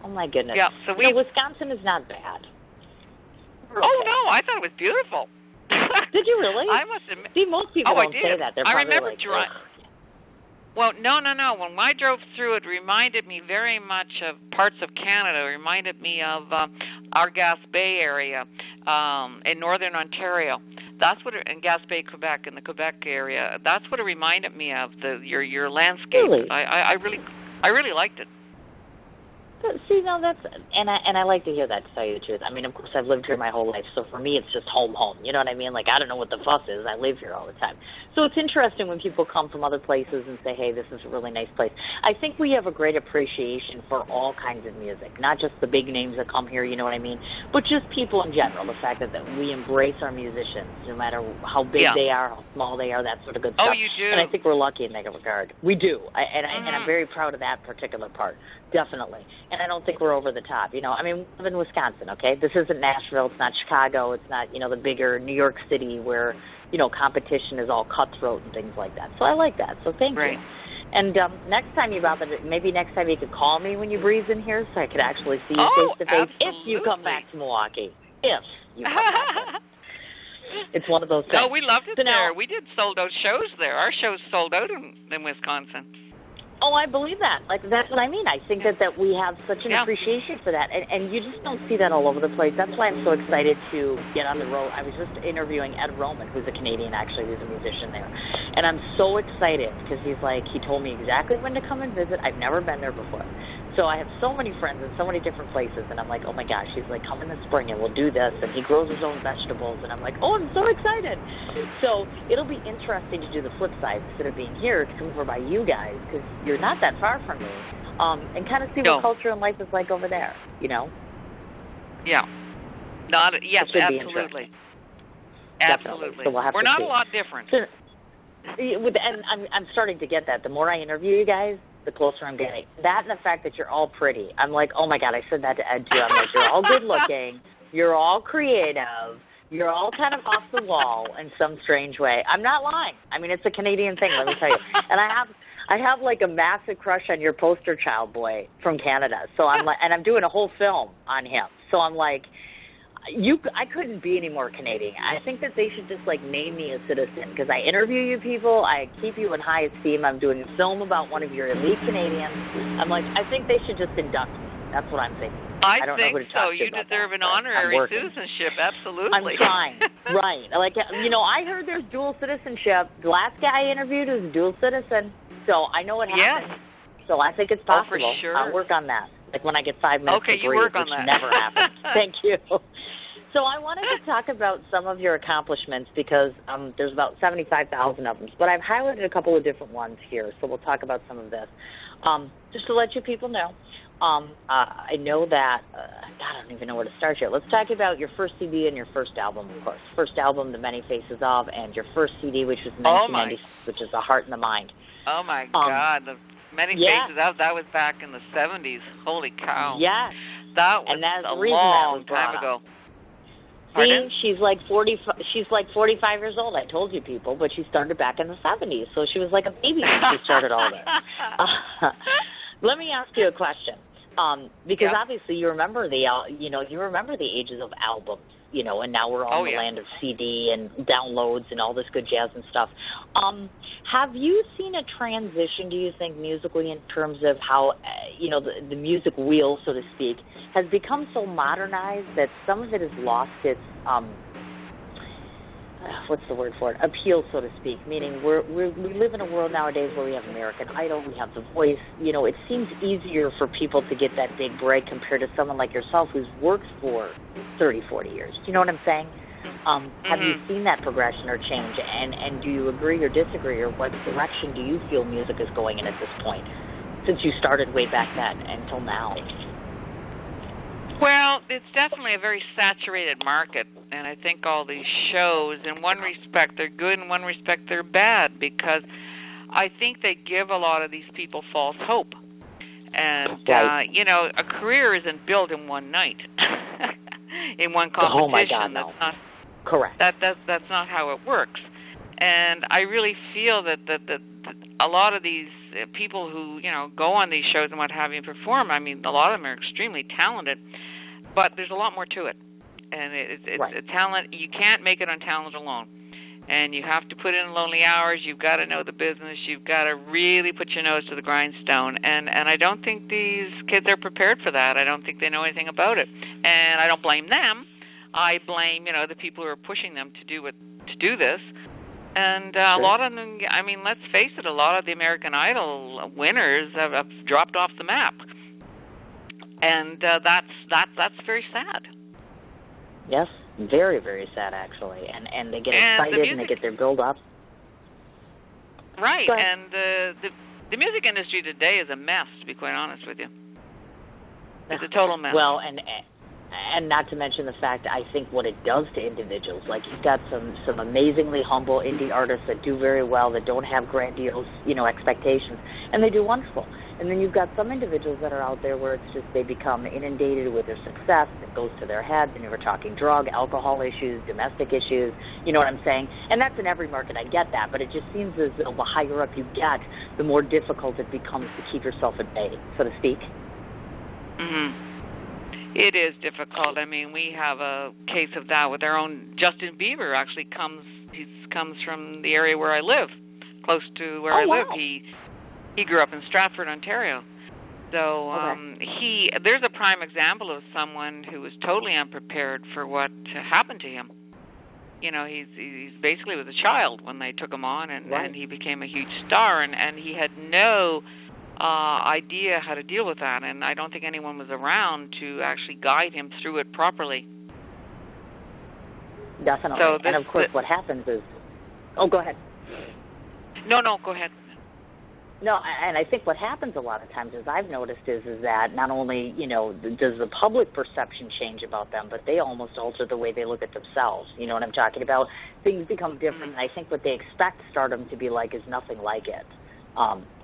Oh, my goodness. Yeah, so Wisconsin is not bad. Oh, no, I thought it was beautiful. Did you really? I must admit. See, most people don't say that. They're I probably remember driving. Well, no. When I drove through, it reminded me very much of parts of Canada. It reminded me of our Gaspé area in northern Ontario. That's what, in Gaspé, Quebec, in the Quebec area. That's what it reminded me of. Your landscape. Really? I really liked it. See, no, and I like to hear that, to tell you the truth. I mean, of course, I've lived here my whole life, so for me, it's just home. You know what I mean? Like, I don't know what the fuss is. I live here all the time. So it's interesting when people come from other places and say, hey, this is a really nice place. I think we have a great appreciation for all kinds of music, not just the big names that come here, you know what I mean, but just people in general, the fact that we embrace our musicians, no matter how big they are, how small they are, that sort of good stuff. Oh, you do? And I think we're lucky in that regard. We do, and I'm very proud of that particular part, definitely. And I don't think we're over the top, I mean, we live in Wisconsin, okay? This isn't Nashville, it's not Chicago, it's not, the bigger New York City where, competition is all cutthroat and things like that. So I like that. So thank you. And next time you could call me when you breeze in here so I could actually see you face to face if you come back to Milwaukee. If you come back. It's one of those things. No, we loved it there. We did sold out shows there. Our shows sold out in Wisconsin. Oh, I believe that. Like, that's what I mean. I think that we have such an appreciation for that, and you just don't see that all over the place. That's why I'm so excited to get on the road. I was just interviewing Ed Roman, who's a Canadian, actually, who's a musician there, and I'm so excited because he told me exactly when to come and visit. I've never been there before. So I have so many friends in so many different places, and I'm like, oh, my gosh. He's like, come in the spring, and we'll do this, and he grows his own vegetables, and I'm like, oh, I'm so excited. So it'll be interesting to do the flip side instead of being here, to come over by you guys, because you're not that far from me, and kind of see what culture and life is like over there, Yeah. Yes, absolutely. Absolutely. So we'll have We're not a lot different. So, and I'm starting to get that. The more I interview you guys, the closer I'm getting. That and the fact that you're all pretty. I'm like, oh, my God, I said that to Ed, too. I'm like, you're all good-looking. You're all creative. You're all kind of off the wall in some strange way. I'm not lying. I mean, it's a Canadian thing, let me tell you. And I have like a massive crush on your poster child boy from Canada. So I'm like, and I'm doing a whole film on him. So I'm like, I couldn't be any more Canadian. I think that they should just name me a citizen, because I interview you people, I keep you in high esteem. I'm doing a film about one of your elite Canadians. I'm like, I think they should just induct me. That's what I'm thinking. I don't think know who to so. talk to You about deserve that, an honorary working. citizenship, absolutely. I'm trying. Right. Like, I heard there's dual citizenship. The last guy I interviewed was a dual citizen, so I know it happens. Yes. So I think it's possible. Oh, for sure. I'll work on that. Like when I get 5 minutes to breathe, you work on which that. never happens. Thank you. So I wanted to talk about some of your accomplishments because there's about 75,000 of them. But I've highlighted a couple of different ones here, so we'll talk about some of this. Just to let you people know, I know that, I don't even know where to start yet. Let's talk about your first CD and your first album, of course. First album, The Many Faces Of, and your first CD, which was 1996, which is The Heart and the Mind. Oh, my God. The Many Faces Of, that was back in the 70s. Holy cow. Yes. That was a long time ago. See, she's like 45 years old. I told you people, but she started back in the 70s, so she was like a baby when she started all this. Let me ask you a question, because obviously you remember the ages of albums, and now we're on the land of CD and downloads and all this good jazz and stuff. Have you seen a transition, do you think, musically in terms of how, the music wheel, so to speak, has become so modernized that some of it has lost its, what's the word for it, appeal, so to speak, meaning we live in a world nowadays where we have American Idol, we have The Voice. It seems easier for people to get that big break compared to someone like yourself who's worked for 30, 40 years. Do you know what I'm saying? Have you seen that progression or change, and do you agree or disagree, or what direction do you feel music is going in at this point, since you started way back then until now? Well, it's definitely a very saturated market, and I think all these shows, in one respect, they're good, in one respect, they're bad, because I think they give a lot of these people false hope. And, a career isn't built in one night, in one competition. Oh, my God, no. That's not, correct. That's not how it works. And I really feel that a lot of these people who, go on these shows and what have you perform, I mean, a lot of them are extremely talented, but there's a lot more to it. And it's a talent. You can't make it on talent alone. And you have to put in lonely hours. You've got to know the business. You've got to really put your nose to the grindstone. And I don't think these kids are prepared for that. I don't think they know anything about it. And I don't blame them. I blame, the people who are pushing them to do this. And a lot of them, I mean, let's face it, a lot of the American Idol winners have dropped off the map. And that's very sad. Yes, very, very sad, actually. And they get excited and they get their build-up. Right, and the music industry today is a mess, to be quite honest with you. It's a total mess. Well, and not to mention the fact, I think what it does to individuals. Like, you've got some amazingly humble indie artists that do very well, that don't have grandiose, expectations, and they do wonderful. And then you've got some individuals that are out there where it's just they become inundated with their success. It goes to their head. And we're talking drug, alcohol issues, domestic issues. You know what I'm saying? And that's in every market. I get that. But it just seems as though the higher up you get, the more difficult it becomes to keep yourself at bay, so to speak. Mm-hmm. It is difficult. I mean, we have a case of that with our own Justin Bieber. Actually, comes from the area where I live, close to where I live. He grew up in Stratford, Ontario. So there's a prime example of someone who was totally unprepared for what happened to him. He's basically was a child when they took him on, and he became a huge star, and he had no idea how to deal with that, and I don't think anyone was around to actually guide him through it properly. Definitely. And of course what happens is... Oh, go ahead. No, go ahead. No, and I think what happens a lot of times, as I've noticed, is that not only, does the public perception change about them, but they almost alter the way they look at themselves. You know what I'm talking about? Things become different, and I think what they expect stardom to be like is nothing like it.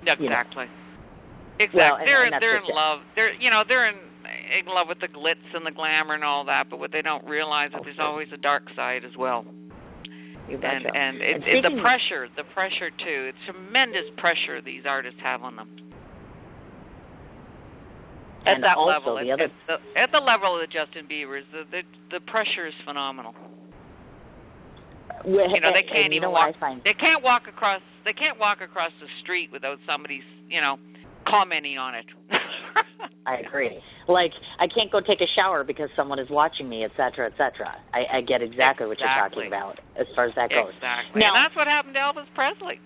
Exactly. Exactly. Well, they're in love. They're in love with the glitz and the glamour and all that, but what they don't realize is there's always a dark side as well. And it's the pressure too. It's tremendous pressure these artists have on them. At that level, at the level of the Justin Biebers, the pressure is phenomenal. They can't even walk. They can't walk across the street without somebody, commenting on it. I agree. Like, I can't go take a shower because someone is watching me, et cetera, et cetera. I get exactly what you're talking about as far as that goes. Exactly. Now, and that's what happened to Elvis Presley.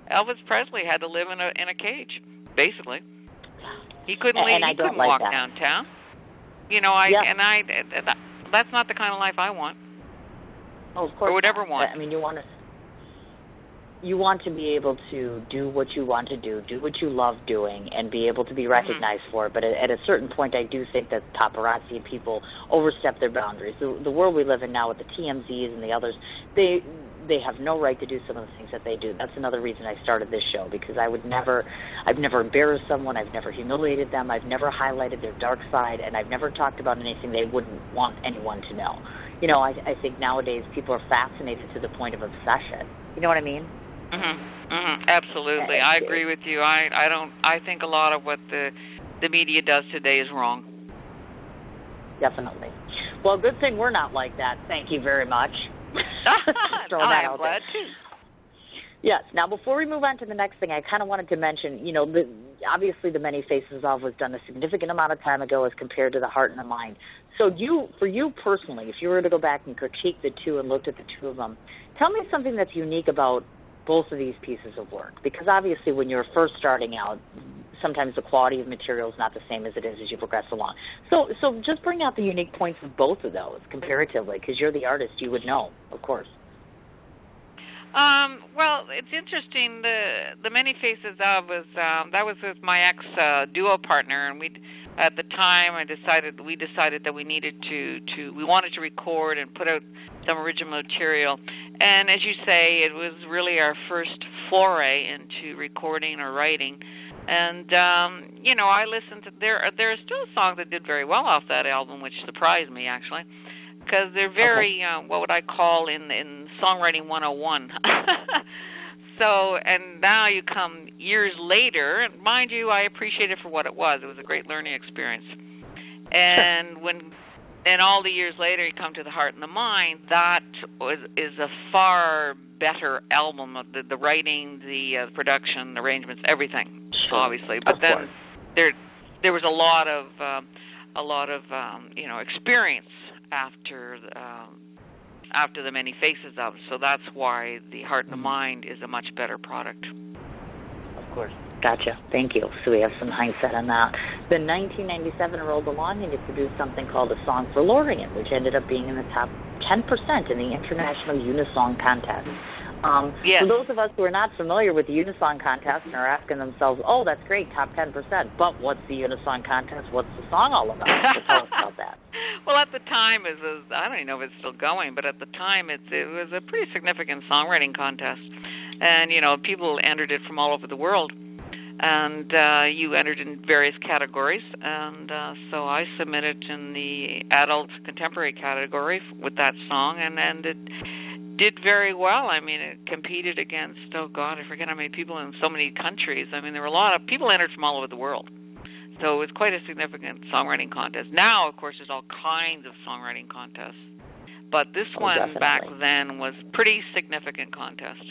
Elvis Presley had to live in a cage, basically. He couldn't leave. He couldn't walk downtown. That's not the kind of life I want. Oh, of course. Or would ever want. I mean, you want to be able to do what you want to do what you love doing, and be able to be recognized for it. But at a certain point, I do think that paparazzi and people overstep their boundaries. The world we live in now with the TMZs and the others, they have no right to do some of the things that they do. That's another reason I started this show, because I've never embarrassed someone, I've never humiliated them, I've never highlighted their dark side, and I've never talked about anything they wouldn't want anyone to know. I think nowadays people are fascinated to the point of obsession. You know what I mean? Absolutely. I agree with you. I think a lot of what the media does today is wrong. Definitely. Well, good thing we're not like that. Thank you very much. I'm glad too. Yes. Now, before we move on to the next thing, I kind of wanted to mention, obviously the Many Faces of was done a significant amount of time ago as compared to the Heart and the Mind. So for you personally, if you were to go back and critique the two and looked at the two of them, tell me something that's unique about both of these pieces of work. Because obviously when you're first starting out, sometimes the quality of material is not the same as it is as you progress along. So just bring out the unique points of both of those comparatively, because you're the artist, you would know, of course. Well, it's interesting. The Many Faces of was with my ex duo partner, and at the time we decided that we needed we wanted to record and put out some original material. And as you say, it was really our first foray into recording or writing. And I listened to there are still songs that did very well off that album, which surprised me actually, because they're very what would I call in songwriting 101. So, and now you come years later, and mind you, I appreciate it for what it was. It was a great learning experience. And and all the years later, you come to the Heart and the Mind. That is a far better album. The writing, the production, arrangements, everything, obviously. But then there was a lot of experience after the Many Faces of. So that's why the Heart and the Mind is a much better product. Of course. Gotcha. Thank you. So we have some hindsight on that. Then 1997 rolled along, and you produced something called A Song for Lorien, which ended up being in the top 10% in the International Unisong Contest. Yes. For those of us who are not familiar with the Unisong Contest and are asking themselves, oh, that's great, top 10%, but what's the Unisong Contest? What's the song all about? So tell us about that. Well, at the time, I don't even know if it's still going, but at the time it was a pretty significant songwriting contest. And, people entered it from all over the world. And you entered in various categories. And so I submitted in the adult contemporary category with that song, and it did very well. I mean, it competed against, I forget how many people in so many countries. I mean, there were a lot of people entered from all over the world. So it was quite a significant songwriting contest. Now, of course, there's all kinds of songwriting contests. But this one definitely. back then was pretty significant contest.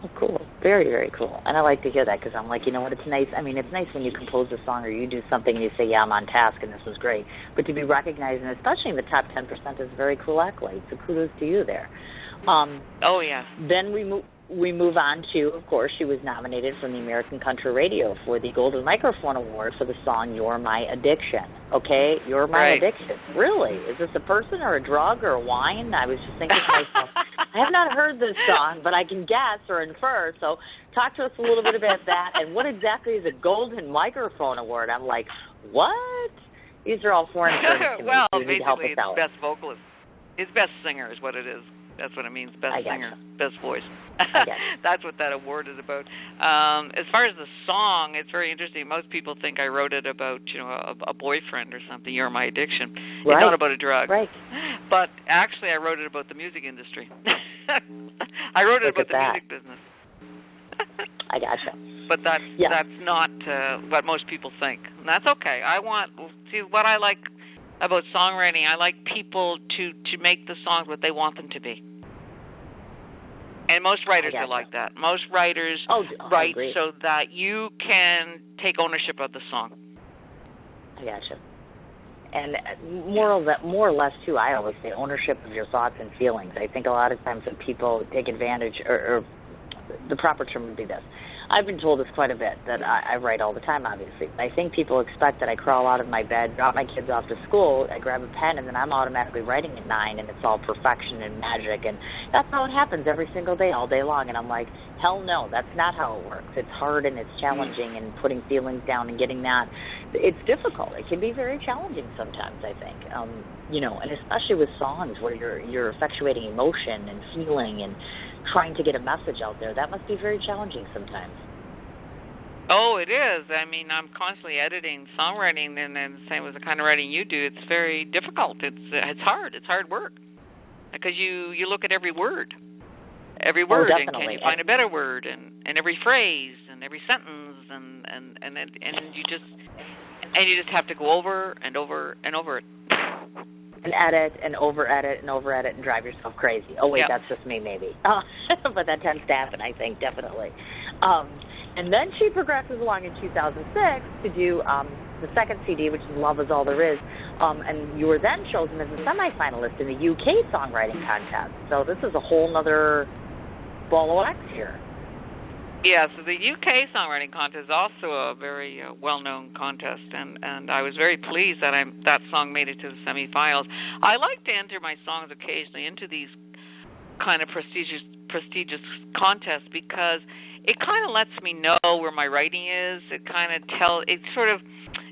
Oh, cool. Very, very cool. And I like to hear that because I'm like, you know what, it's nice. I mean, it's nice when you compose a song or you do something and you say, yeah, I'm on task and this was great. But to be recognized, and especially in the top 10%, is a very cool accolade. So kudos to you there. Oh, yeah. Then we move on to, of course, she was nominated from the American Country Radio for the Golden Microphone Award for the song You're My Addiction. Okay? You're My Addiction. Really? Is this a person or a drug or a wine? I was just thinking to myself, I have not heard this song, but I can guess or infer. So talk to us a little bit about that. And what exactly is a Golden Microphone Award? I'm like, what? These are all foreign terms to me. Well, so you need to help us basically, out. it's best vocalist. It's best singer is what it is. That's what it means, best singer, best voice. That's what that award is about. As far as the song, it's very interesting. Most people think I wrote it about, a boyfriend or something. You're My Addiction. It's not about a drug. Right. But actually, I wrote it about the music industry. I wrote it about the music business. I gotcha. But that's not what most people think. And that's okay. What I like about songwriting, I like people to make the songs what they want them to be. And most writers are like that. Most writers write so that you can take ownership of the song. I gotcha. And more or less, too, I always say ownership of your thoughts and feelings. I think a lot of times that people take advantage, or the proper term would be this. I've been told this quite a bit, that I write all the time, obviously. I think people expect that I crawl out of my bed, drop my kids off to school, I grab a pen, and then I'm automatically writing at 9, and it's all perfection and magic. And that's how it happens every single day, all day long. And I'm like, hell no, that's not how it works. It's hard and it's challenging, and putting feelings down and getting that. It's difficult. It can be very challenging sometimes, I think. And especially with songs where you're effectuating emotion and feeling and trying to get a message out there. That must be very challenging sometimes. Oh, it is. I mean, I'm constantly editing songwriting, and then same with the kind of writing you do. It's very difficult. It's hard. It's hard work because you look at every word, and can you find a better word, and every phrase, and every sentence, and you just have to go over and over and over it. And edit and over-edit and drive yourself crazy. Oh, wait, That's just me, maybe. But that tends to happen, I think, definitely. And then she progresses along in 2006 to do the second CD, which is Love Is All There Is. And you were then chosen as a semifinalist in the UK songwriting contest. So this is a whole other ball of wax here. Yeah, so the UK Songwriting Contest is also a very well-known contest, and I was very pleased that that song made it to the semifinals. I like to enter my songs occasionally into these kind of prestigious contests because it kind of lets me know where my writing is. It kind of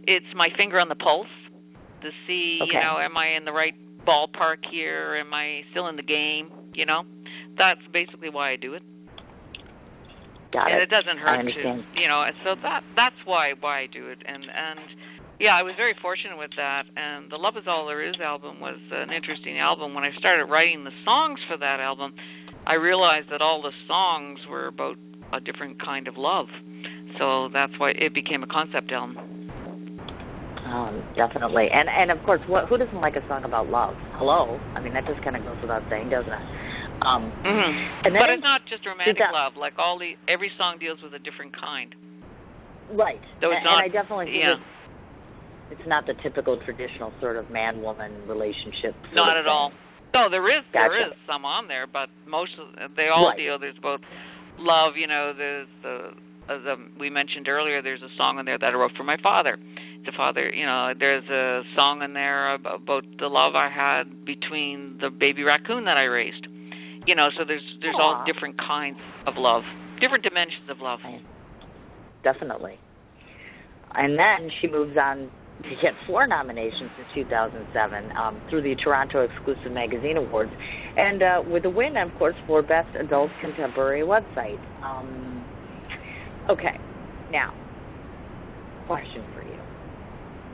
it's my finger on the pulse to see, am I in the right ballpark here? Am I still in the game? That's basically why I do it. And it doesn't hurt I understand. So that's why I do it. And yeah, I was very fortunate with that. And the Love Is All There Is album was an interesting album. When I started writing the songs for that album, I realized that all the songs were about a different kind of love. So that's why it became a concept album. Definitely. And of course, who doesn't like a song about love? Hello? I mean, that just kind of goes without saying, doesn't it? And but it's not just romantic love. Like every song deals with a different kind. Right. So it's not, I definitely think it's not the typical traditional sort of man-woman relationship. Not at all. No, there is some on there, but they all deal. There's both love. There's as we mentioned earlier. There's a song on there that I wrote for my father. The father, there's a song in there about the love I had between the baby raccoon that I raised. So there's all different kinds of love, different dimensions of love. Definitely. And then she moves on to get 4 nominations in 2007 through the Toronto Exclusive Magazine Awards, and with a win, of course, for Best Adult Contemporary Website. Okay, now, question for you.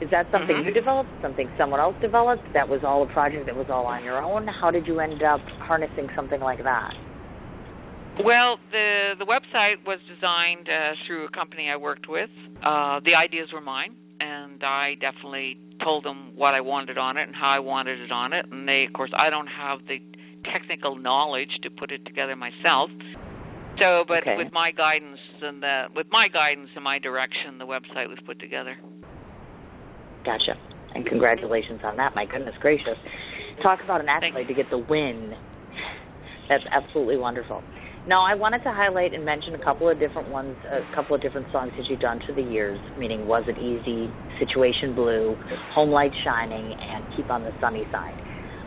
Is that something you developed, something someone else developed? That was all a project that was all on your own? How did you end up harnessing something like that? Well, the website was designed through a company I worked with. The ideas were mine, and I definitely told them what I wanted on it and how I wanted it on it. And they, of course, I don't have the technical knowledge to put it together myself. So, but with my guidance and my direction, the website was put together. Gotcha. And congratulations on that. My goodness gracious. Talk about an accolade to get the win. That's absolutely wonderful. Now, I wanted to highlight and mention a couple of different ones, a couple of different songs that you've done through the years, meaning Was It Easy, Situation Blue, Home Light Shining, and Keep on the Sunny Side.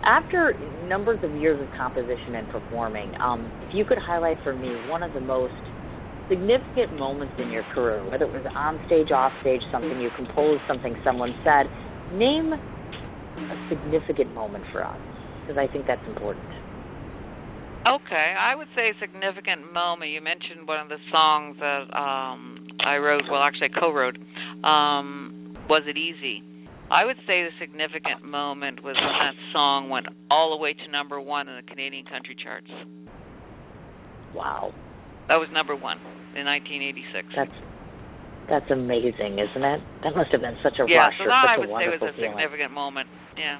After numbers of years of composition and performing, if you could highlight for me one of the most significant moments in your career, whether it was on stage, off stage, something you composed, something someone said, name a significant moment for us, because I think that's important. Okay, I would say a significant moment. You mentioned one of the songs that I wrote, well, actually I co-wrote, Was It Easy? I would say the significant moment was when that song went all the way to number 1 in the Canadian country charts. Wow. That was number 1 in 1986. That's amazing, isn't it? That must have been such a rush or such a wonderful feeling. Yeah, so that I would say was a significant moment. Yeah.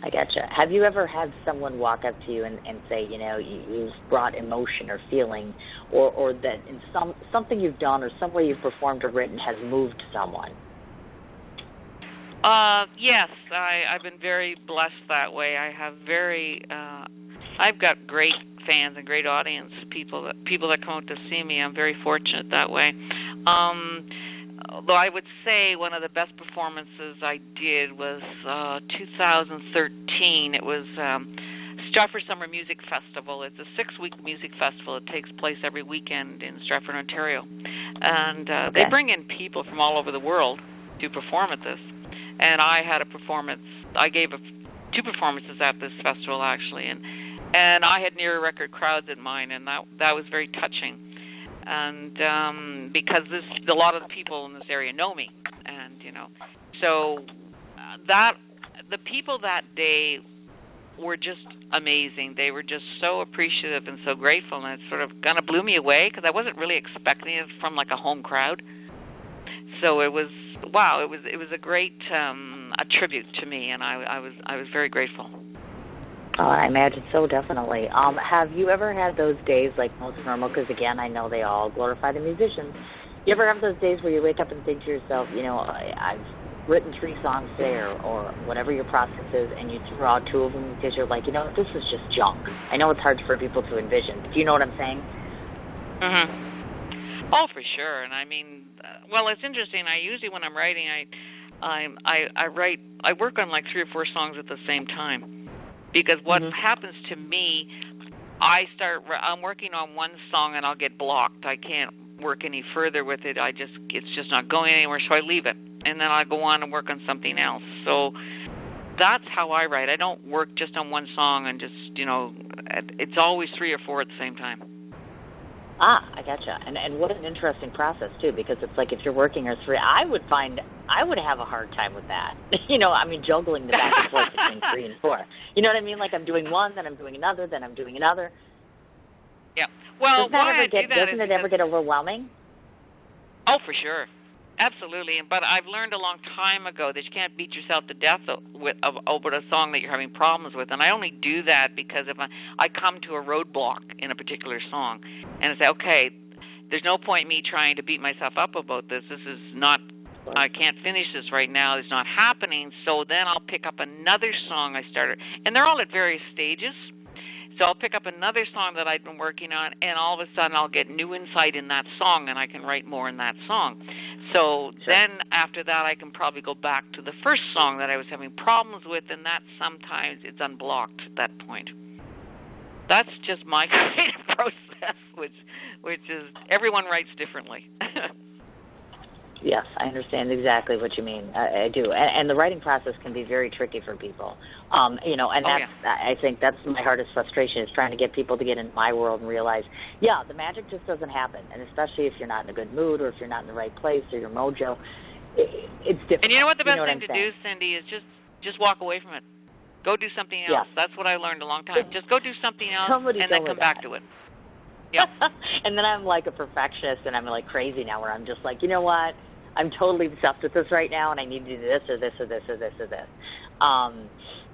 I gotcha. Have you ever had someone walk up to you and say, you've brought emotion or feeling, or that in something you've done or some way you've performed or written has moved someone? Yes, I've been very blessed that way. I have I've got great fans and great audience, people that come out to see me. I'm very fortunate that way. Although I would say one of the best performances I did was 2013. It was Stratford Summer Music Festival. It's a 6-week music festival. It takes place every weekend in Stratford, Ontario. And they bring in people from all over the world to perform at this. And I had a performance. I gave 2 performances at this festival, actually. And I had near record crowds at mine, and that was very touching. And because a lot of the people in this area know me. And, so the people that day were just amazing. They were just so appreciative and so grateful, and it sort of kind of blew me away because I wasn't really expecting it from like a home crowd. So it was it was a great a tribute to me, and I was very grateful. I imagine so, definitely. Have you ever had those days like most normal? Because again, I know they all glorify the musicians. You ever have those days where you wake up and think to yourself, I've written 3 songs today, or whatever your process is, and you throw out 2 of them because you're like, this is just junk. I know it's hard for people to envision. Do you know what I'm saying? Mhm. Oh, for sure. And I mean, well, it's interesting. I usually, when I'm writing, I work on like 3 or 4 songs at the same time. Because what happens to me, I'm working on one song and I'll get blocked. I can't work any further with it. It's just not going anywhere, so I leave it. And then I go on and work on something else. So that's how I write. I don't work just on one song and just, it's always 3 or 4 at the same time. I gotcha. And what an interesting process, too, because it's like if you're working or 3, I would have a hard time with that. Juggling the back and forth between 3 and 4. You know what I mean? Like I'm doing one, then I'm doing another, then I'm doing another. Yeah. Well, doesn't it ever get overwhelming? Oh, for sure. Absolutely. But I've learned a long time ago that you can't beat yourself to death over a song that you're having problems with. And I only do that because if I come to a roadblock in a particular song and I say, okay, there's no point in me trying to beat myself up about this. This is not, I can't finish this right now. It's not happening. So then I'll pick up another song I started. And they're all at various stages. So I'll pick up another song that I've been working on, and all of a sudden I'll get new insight in that song, and I can write more in that song. So then after that I can probably go back to the first song that I was having problems with, and that sometimes it's unblocked at that point. That's just my creative process, which is everyone writes differently. Yes, I understand exactly what you mean. I do, and the writing process can be very tricky for people. I think that's my hardest frustration is trying to get people to get in my world and realize, the magic just doesn't happen, and especially if you're not in a good mood or if you're not in the right place or your mojo, it's difficult. And you know what the best thing to do, Cindy, is just walk away from it. Go do something else. Yeah. That's what I learned a long time. Just go do something else and then come back to it. Yeah. And then I'm like a perfectionist, and I'm like crazy now where I'm just like, you know what? I'm totally obsessed with this right now, and I need to do this or this or this or this or this.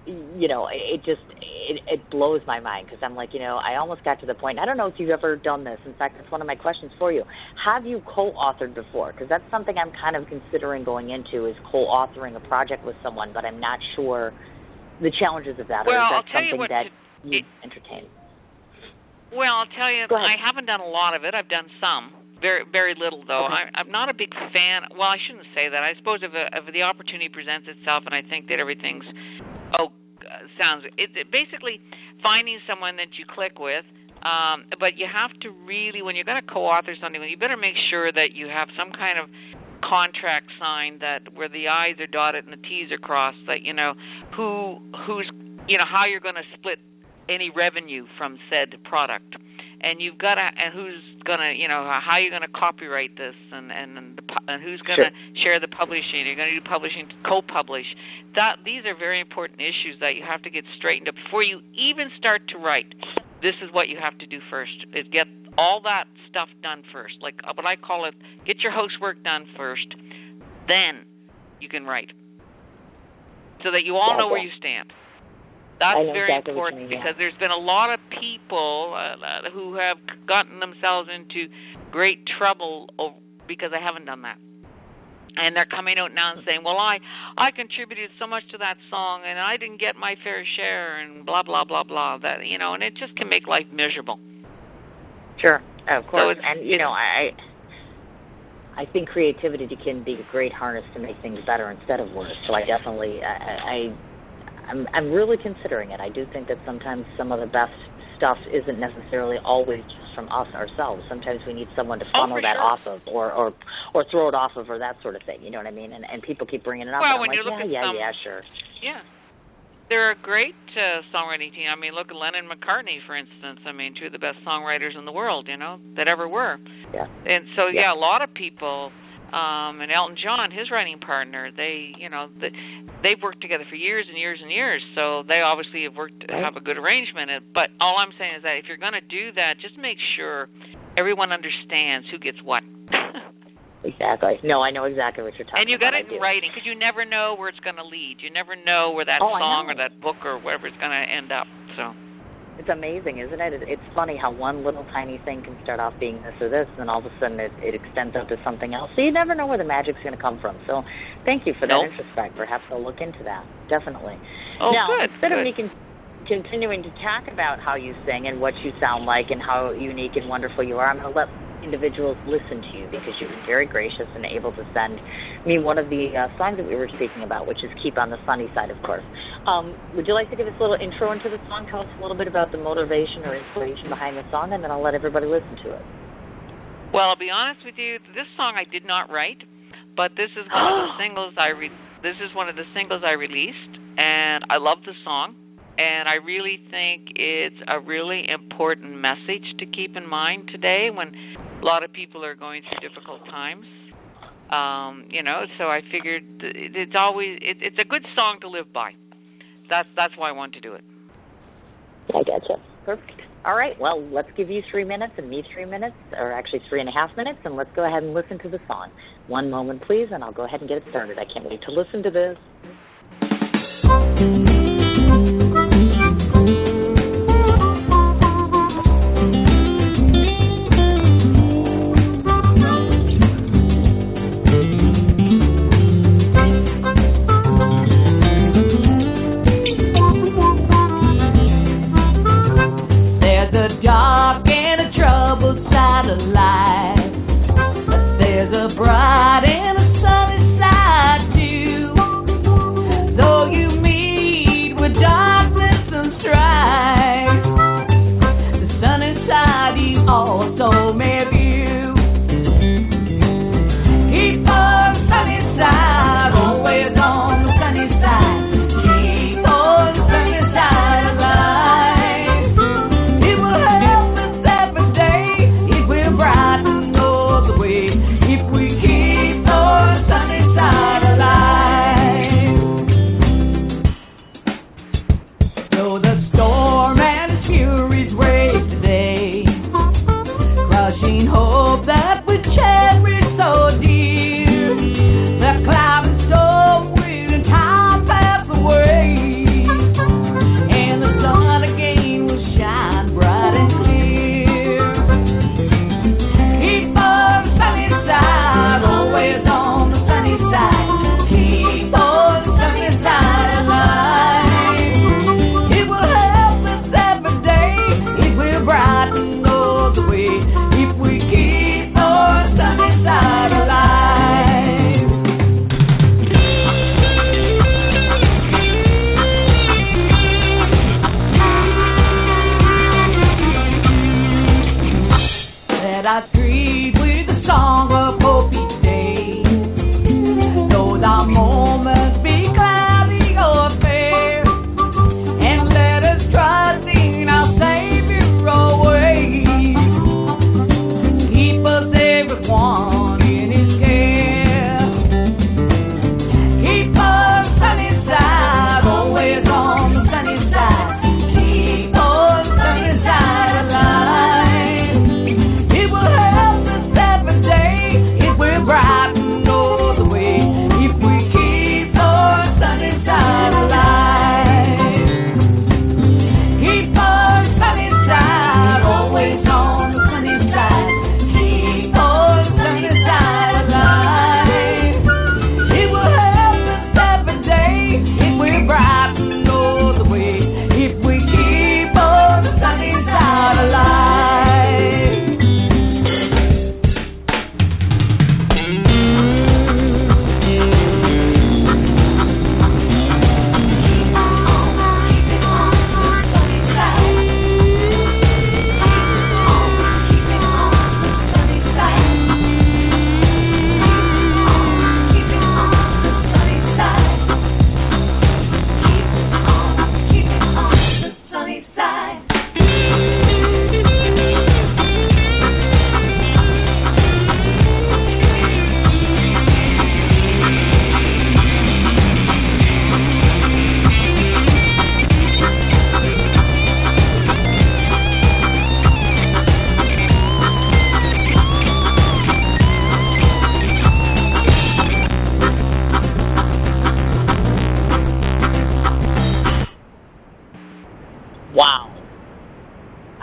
It blows my mind because I'm like, I almost got to the point. I don't know if you've ever done this. In fact, that's one of my questions for you. Have you co-authored before? Because that's something I'm kind of considering going into is co-authoring a project with someone, but I'm not sure the challenges of that. Well, or is that I'll tell something you that you entertain? Well, I'll tell you, I haven't done a lot of it. I've done some. Very, very little, though. Okay. I'm not a big fan. Well, I shouldn't say that. I suppose if the opportunity presents itself, and I think that everything's basically finding someone that you click with. But you have to really, when you're going to co-author something, you better make sure that you have some kind of contract signed that where the I's are dotted and the T's are crossed. That who's how you're going to split any revenue from said product. And you've got to, and who's gonna, how you're gonna copyright this, and who's gonna share the publishing. You're gonna do publishing, co-publish. These are very important issues that you have to get straightened up before you even start to write. This is what you have to do first: is get all that stuff done first. Like what I call it, get your housework done first, then you can write, so that you all know where you stand. That's very important because there's been a lot of people who have gotten themselves into great trouble because I haven't done that. And they're coming out now and saying, well, I contributed so much to that song, and I didn't get my fair share, and blah, blah, blah, blah. That, and it just can make life miserable. Sure, of course. So and, I think creativity can be a great harness to make things better instead of worse. So I definitely, I'm really considering it. I do think that sometimes some of the best stuff isn't necessarily always just from us ourselves. Sometimes we need someone to funnel that off of, or throw it off of, or that sort of thing. You know what I mean? And people keep bringing it up. Well, and I'm when you look at sure. Yeah. They're a great songwriting team. I mean, look at Lennon and McCartney, for instance. I mean, two of the best songwriters in the world, that ever were. Yeah. And so, a lot of people, and Elton John, his writing partner, they've worked together for years and years and years. So they obviously have a good arrangement. But all I'm saying is that if you're going to do that, just make sure everyone understands who gets what. Exactly. No, I know exactly what you're talking about. And you got it in writing, because you never know where it's going to lead. You never know where that song or that book or whatever is going to end up. So it's amazing, isn't it? It's funny how one little tiny thing can start off being this or this, and then all of a sudden it extends up to something else. So you never know where the magic's going to come from. So thank you for that introspect. Perhaps I'll look into that. Definitely. Oh, now, good. Instead of me continuing to talk about how you sing and what you sound like and how unique and wonderful you are, I'm going to let individuals listen to you, because you've been very gracious and able to send me one of the songs that we were speaking about, which is Keep on the Sunny Side, of course. Would you like to give us a little intro into the song? Tell us a little bit about the motivation or inspiration behind the song, and then I'll let everybody listen to it. Well, I'll be honest with you, this song I did not write, but this is one of the singles this is one of the singles I released, and I love the song. And I really think it's a really important message to keep in mind today when a lot of people are going through difficult times. So I figured it's a good song to live by. That's why I wanted to do it. I gotcha. Perfect. All right. Well, let's give you 3 minutes and me 3 minutes, or actually 3.5 minutes, and let's go ahead and listen to the song. One moment, please, and I'll go ahead and get it started. I can't wait to listen to this. Bright and a sunny side too.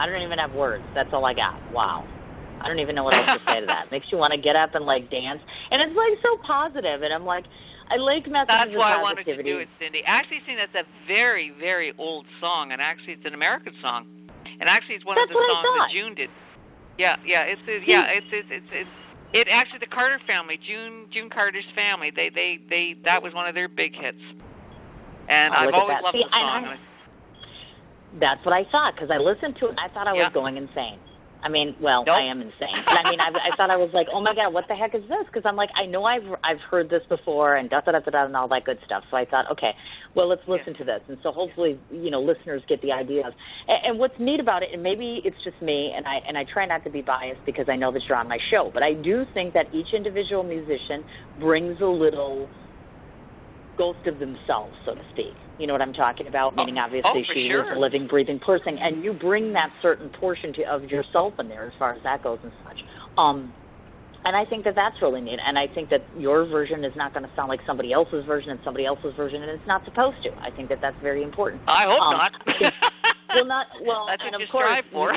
don't even have words. That's all I got. Wow. I don't even know what else to say to that. Makes you want to get up and, like, dance. And it's, like, so positive. And I'm like, I like messages of positivity. That's why I wanted to do it, Cindy. Actually, that's a very, very old song, and actually it's an American song. And actually it's one of the songs that June did. Yeah. It's actually the Carter family, June Carter's family. They that was one of their big hits. And I've always loved the song. That's what I thought, because I listened to it and I thought I was going insane. I mean, well, nope. I am insane. But I mean, I thought I was like, oh my God, what the heck is this? Because I'm like, I know I've heard this before and da-da-da-da-da and all that good stuff. So I thought, okay, well, let's listen to this. And so hopefully, listeners get the idea of. And what's neat about it, and maybe it's just me, and I try not to be biased because I know that you're on my show, but I do think that each individual musician brings a little ghost of themselves, so to speak. You know what I'm talking about? Meaning, obviously, she is a living, breathing person, and you bring that certain portion of yourself in there as far as that goes and such. And I think that that's really neat, and I think that your version is not going to sound like somebody else's version and somebody else's version, and it's not supposed to. I think that that's very important. I hope not. That's and of you course, strive for.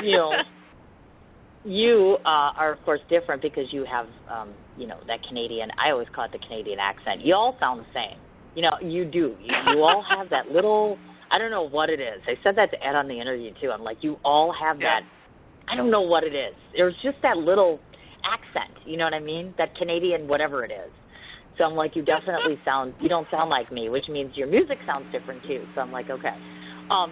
You are, of course, different because you have, that Canadian, I always call it the Canadian accent. You all sound the same. You do. You all have that little, I don't know what it is. I said that to Ed on the interview, too. I'm like, you all have that, I don't know what it is. There's just that little accent, you know what I mean? That Canadian whatever it is. So I'm like, you don't sound like me, which means your music sounds different, too. So I'm like, okay. Oh,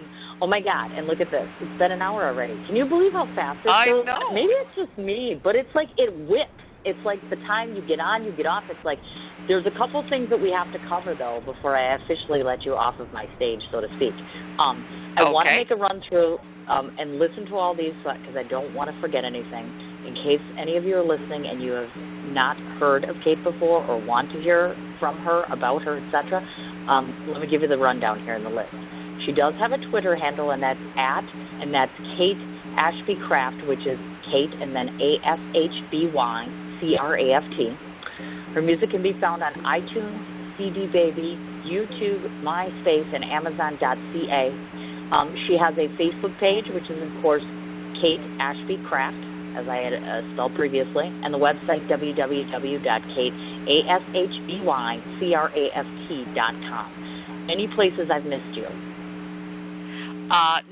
my God, and look at this. It's been an hour already. Can you believe how fast it goes? I know. Maybe it's just me, but it's like it whips. It's like the time you get on, you get off. It's like there's a couple things that we have to cover, though, before I officially let you off of my stage, so to speak. I want to make a run-through and listen to all these because I don't want to forget anything. In case any of you are listening and you have not heard of Kate before or want to hear from her, about her, etc., let me give you the rundown here in the list. She does have a Twitter handle, and that's Kate Ashby Craft, which is Kate and then ASHBYCRAFT. Her music can be found on iTunes, CD Baby, YouTube, MySpace, and Amazon.ca. She has a Facebook page, which is, of course, Kate Ashby Craft, as I had spelled previously, and the website www.kateashbycraft.com. Any places I've missed you?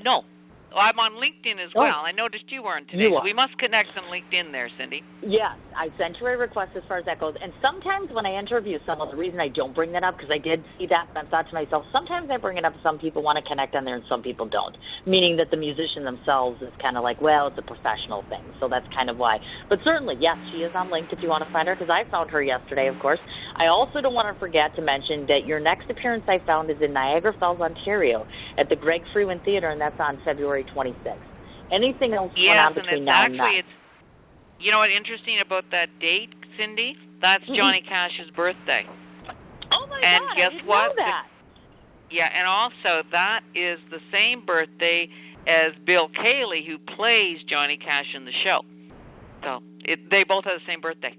No. I'm on LinkedIn as well. I noticed you weren't today, so we must connect on LinkedIn there, Cindy. Yes, I sent you a request as far as that goes. And sometimes when I interview someone, the reason I don't bring that up, because I did see that, and I thought to myself, sometimes I bring it up, some people want to connect on there and some people don't, meaning that the musician themselves is kind of like, well, it's a professional thing, so that's kind of why. But certainly, yes, she is on LinkedIn if you want to find her, because I found her yesterday, of course. I also don't want to forget to mention that your next appearance I found is in Niagara Falls, Ontario, at the Greg Freeman Theatre, and that's on February 26th. Anything else going on between now and then? You know what's interesting about that date, Cindy? That's Johnny Cash's birthday. Oh, my and God, guess I didn't what? know that. And also that is the same birthday as Bill Cayley, who plays Johnny Cash in the show. So they both have the same birthday.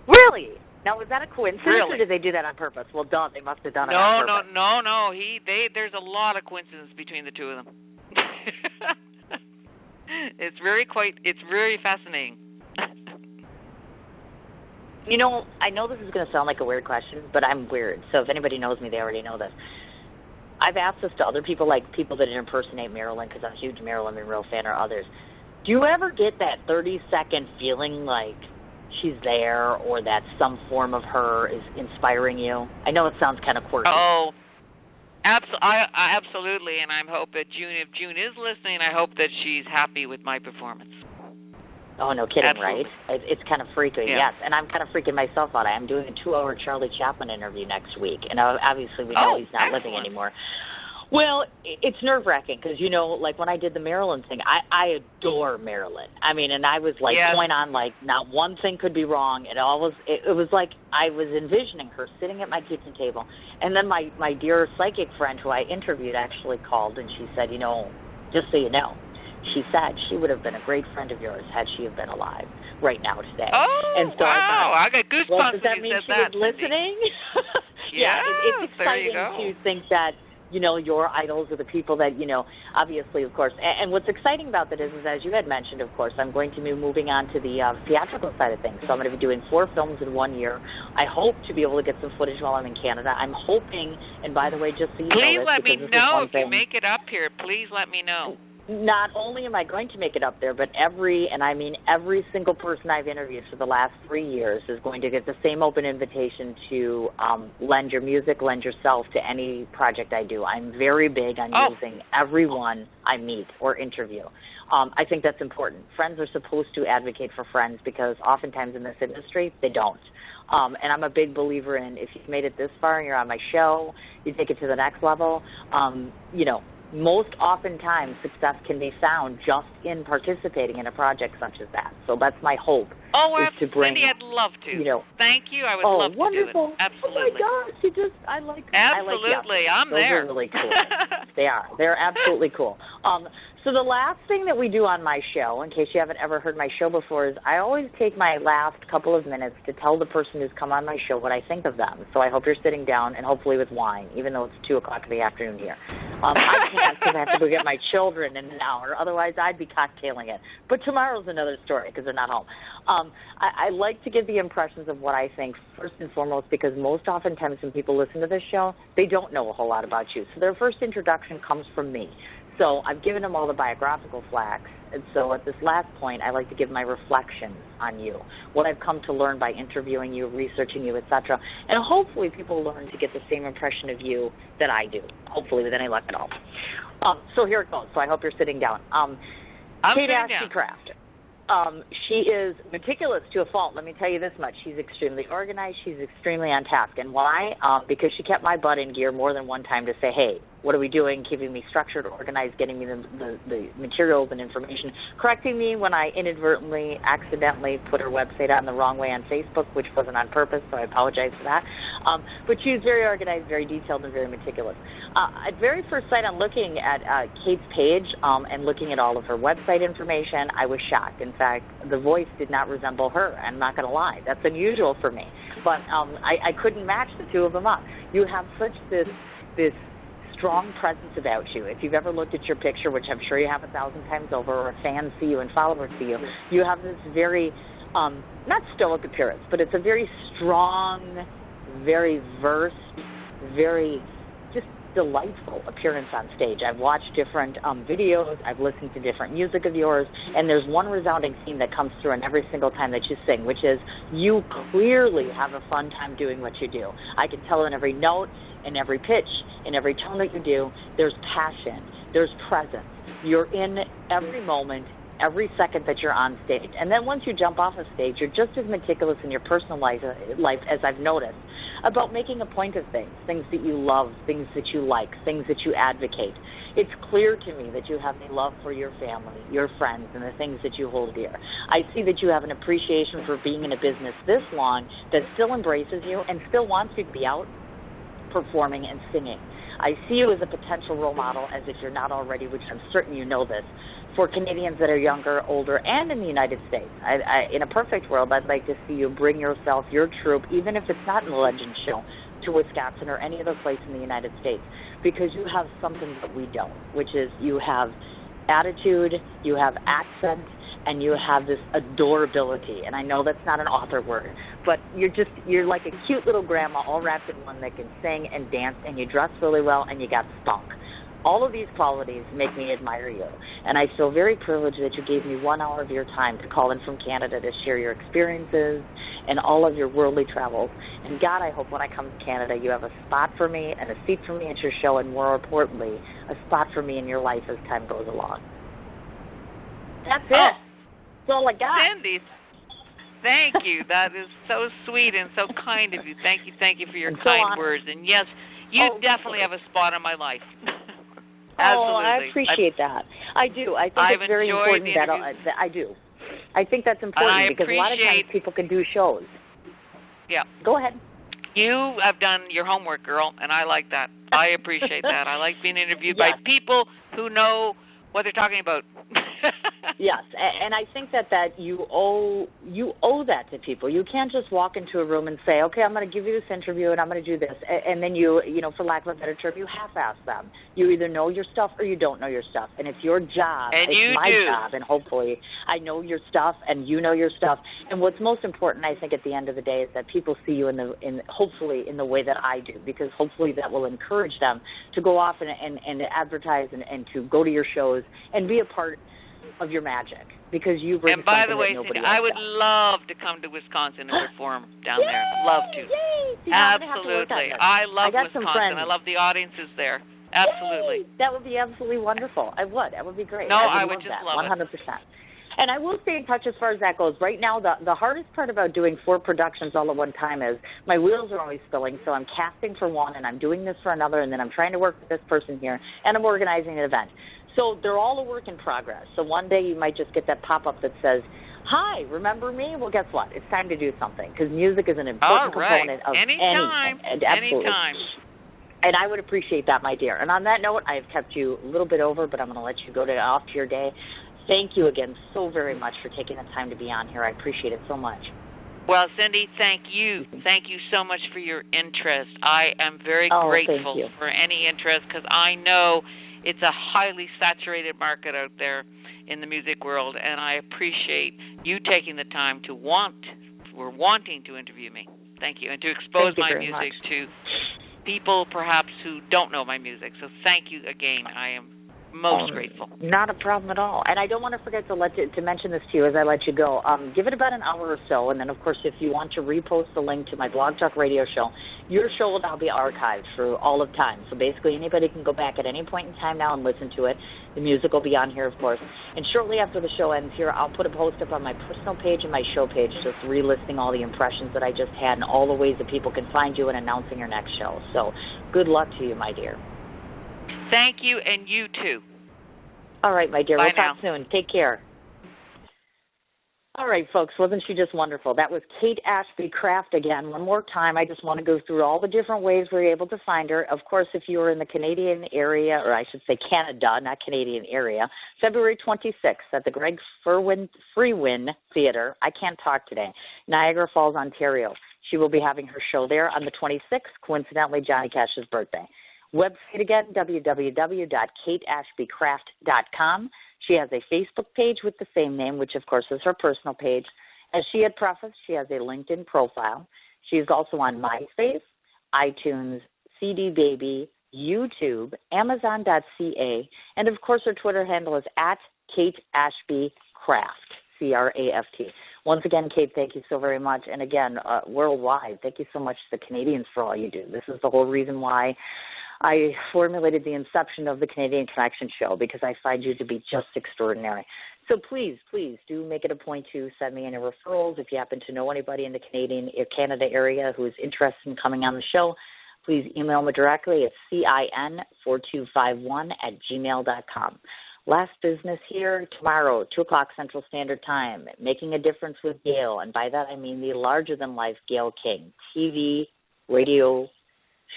Really? Now, was that a coincidence, really? Or did they do that on purpose? Well, they must have done it on purpose. No. There's a lot of coincidence between the two of them. It's very fascinating. I know this is going to sound like a weird question, but I'm weird. So if anybody knows me, they already know this. I've asked this to other people, like people that impersonate Marilyn, because I'm a huge Marilyn Monroe fan, or others. Do you ever get that 30-second feeling like she's there, or that some form of her is inspiring you? I know it sounds kind of quirky. Oh, absolutely, and I hope that if June is listening, I hope that she's happy with my performance. Oh, no kidding, Absolutely. Right? It's kind of freaky, yes, and I'm kind of freaking myself out. I'm doing a 2-hour Charlie Chaplin interview next week, and obviously we know he's not living anymore. Well, it's nerve-wracking because, like when I did the Marilyn thing, I adore Marilyn. I mean, and I was like going on like not one thing could be wrong. It was like I was envisioning her sitting at my kitchen table. And then my dear psychic friend who I interviewed actually called and she said, just so you know, she said she would have been a great friend of yours had she have been alive right now today. Oh, and so wow. I got goosebumps does that mean she was listening? Yeah, it's exciting to think that your idols or the people that, obviously, of course. And what's exciting about that is, as you had mentioned, of course, I'm going to be moving on to the theatrical side of things. So I'm going to be doing 4 films in 1 year. I hope to be able to get some footage while I'm in Canada. I'm hoping, and by the way, just so you know, please let me know if you make it up here. Please let me know. Not only am I going to make it up there, but every single person I've interviewed for the last 3 years is going to get the same open invitation to lend your music, lend yourself to any project I do. I'm very big on using everyone I meet or interview. I think that's important. Friends are supposed to advocate for friends because oftentimes in this industry, they don't. And I'm a big believer in if you've made it this far and you're on my show, you take it to the next level, most oftentimes success can be found just in participating in a project such as that. So that's my hope. Oh, is to bring, Cindy, I'd love to. Thank you. I would love wonderful. to do it. Absolutely. Oh, my gosh. I like absolutely. I'm those there. Those are really cool. They are. They're absolutely cool. So the last thing that we do on my show, in case you haven't ever heard my show before, is I always take my last couple of minutes to tell the person who's come on my show what I think of them. So I hope you're sitting down and hopefully with wine, even though it's 2 o'clock in the afternoon here. I can't because I have to go get my children in an hour. Otherwise, I'd be cocktailing it. But tomorrow's another story because they're not home. I like to give the impressions of what I think first and foremost because most oftentimes when people listen to this show, they don't know a whole lot about you. So their first introduction comes from me. So I've given them all the biographical facts, and so at this last point, I like to give my reflections on you, what I've come to learn by interviewing you, researching you, etc. And hopefully people learn to get the same impression of you that I do, hopefully with any luck at all. So here it goes. So I hope you're sitting down. Kate Ashby Craft. She is meticulous to a fault. Let me tell you this much. She's extremely organized. She's extremely on task. And why? Because she kept my butt in gear more than one time to say, hey, what are we doing, keeping me structured, organized, getting me the materials and information, correcting me when I inadvertently, accidentally put her website on the wrong way on Facebook, which wasn't on purpose, so I apologize for that. But she's very organized, very detailed, and very meticulous. At very first sight, on looking at Kate's page and looking at all of her website information, I was shocked. In fact, the voice did not resemble her. I'm not going to lie. That's unusual for me. But I couldn't match the two of them up. You have such this strong presence about you. If you've ever looked at your picture, which I'm sure you have 1,000 times over, or fans see you and followers see you, you have this very, not stoic appearance, but it's a very strong, very versed, very just delightful appearance on stage. I've watched different videos, I've listened to different music of yours, and there's one resounding theme that comes through in every single time that you sing, which is you clearly have a fun time doing what you do. I can tell in every note, in every pitch, in every tone that you do, there's passion, there's presence. You're in every moment, every second that you're on stage. And then once you jump off of stage, you're just as meticulous in your personal life as I've noticed about making a point of things that you love, things that you like, things that you advocate. It's clear to me that you have a love for your family, your friends, and the things that you hold dear. I see that you have an appreciation for being in a business this long that still embraces you and still wants you to be out performing and singing. I see you as a potential role model, as if you're not already, which I'm certain you know this, for Canadians that are younger, older, and in the United States. In a perfect world, I'd like to see you bring yourself, your troupe, even if it's not in the Legend Show, to Wisconsin or any other place in the United States, because you have something that we don't, which is you have attitude, you have accent, and you have this adorability. And I know that's not an author word, but you're like a cute little grandma all wrapped in one that can sing and dance, and you dress really well, and you got spunk. All of these qualities make me admire you, and I feel very privileged that you gave me 1 hour of your time to call in from Canada to share your experiences and all of your worldly travels. And God, I hope when I come to Canada, you have a spot for me and a seat for me at your show, and more importantly, a spot for me in your life as time goes along. That's it. That's all I got. Cindy, thank you. That is so sweet and so kind of you. Thank you for your kind words. And yes, you definitely have a spot in my life. Absolutely. Oh, I appreciate that. I do. I think it's very important that I do. I think that's important because a lot of times people can do shows. Yeah. Go ahead. You have done your homework, girl, and I like that. I appreciate that. I like being interviewed by people who know what they're talking about. Yes, and I think that you owe that to people. You can't just walk into a room and say, okay, I'm going to give you this interview and I'm going to do this, and then you know, for lack of a better term, you half-ass them. You either know your stuff or you don't know your stuff, and it's your job. And it's my job, and hopefully I know your stuff and you know your stuff. And what's most important, I think, at the end of the day, is that people see you hopefully in the way that I do, because hopefully that will encourage them to go off and advertise and to go to your shows and be a part of your magic, because you bring something that nobody Cindy, else I would does. love to come to Wisconsin and perform down there. Love to. Yay! Absolutely. I love Wisconsin. I love the audiences there. Absolutely. Yay! That would be absolutely wonderful. I would. That would be great. No, I would love just that, love 100%. And I will stay in touch as far as that goes. Right now, the hardest part about doing 4 productions all at one time is my wheels are always spinning, so I'm casting for one, and I'm doing this for another, and then I'm trying to work with this person here, and I'm organizing an event. So they're all a work in progress. So one day you might just get that pop-up that says, hi, remember me? Well, guess what? It's time to do something, because music is an important component of anything. Absolutely. Anytime. And I would appreciate that, my dear. And on that note, I have kept you a little bit over, but I'm going to let you go off to your day. Thank you again so very much for taking the time to be on here. I appreciate it so much. Well, Cindy, thank you. Thank you so much for your interest. I am very grateful for any interest, because I know it's a highly saturated market out there in the music world, and I appreciate you taking the time wanting to interview me. Thank you, and to expose my music to people perhaps who don't know my music. So thank you again. I am most grateful. Not a problem at all. And I don't want to forget to mention this to you as I let you go. Give it about an hour or so, and then, of course, if you want to repost the link to my Blog Talk Radio show, your show will now be archived for all of time. So basically anybody can go back at any point in time now and listen to it. The music will be on here, of course. And shortly after the show ends here, I'll put a post up on my personal page and my show page, just relisting all the impressions that I just had and all the ways that people can find you and announcing your next show. So good luck to you, my dear. Thank you, and you too. All right, my dear. Bye We'll talk soon. Take care. All right, folks. Wasn't she just wonderful? That was Kate Ashby Craft again. One more time, I just want to go through all the different ways we were able to find her. Of course, if you were in the Canadian area, or I should say Canada, not Canadian area, February 26th at the Greg Freewin Theatre. I can't talk today. Niagara Falls, Ontario. She will be having her show there on the 26th, coincidentally Johnny Cash's birthday. Website again, www.kateashbycraft.com. She has a Facebook page with the same name, which of course is her personal page. As she had prefaced, she has a LinkedIn profile. She is also on MySpace, iTunes, CD Baby, YouTube, Amazon.ca, and of course her Twitter handle is @KateAshbyCraft, C-R-A-F-T. Once again, Kate, thank you so very much. And again, worldwide, thank you so much to the Canadians for all you do. This is the whole reason why I formulated the inception of the Canadian Connection show, because I find you to be just extraordinary. So please, please do make it a point to send me any referrals. If you happen to know anybody in the Canada area who is interested in coming on the show, please email me directly at cin4251@gmail.com. Last business here tomorrow, 2 o'clock Central Standard Time, Making a Difference with Gail. And by that I mean the larger-than-life Gail King, TV, radio,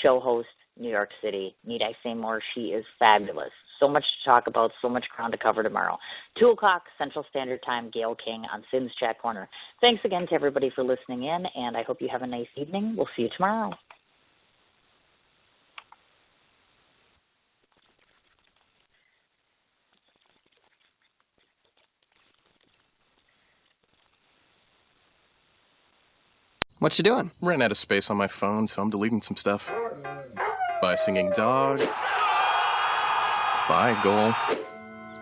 show host, New York City. Need I say more? She is fabulous. So much to talk about, so much ground to cover tomorrow. 2 o'clock Central Standard Time, Gail King on Sim's Chat Corner. Thanks again to everybody for listening in, and I hope you have a nice evening. We'll see you tomorrow. What you doing? Ran out of space on my phone, so I'm deleting some stuff. By singing dog. By goal.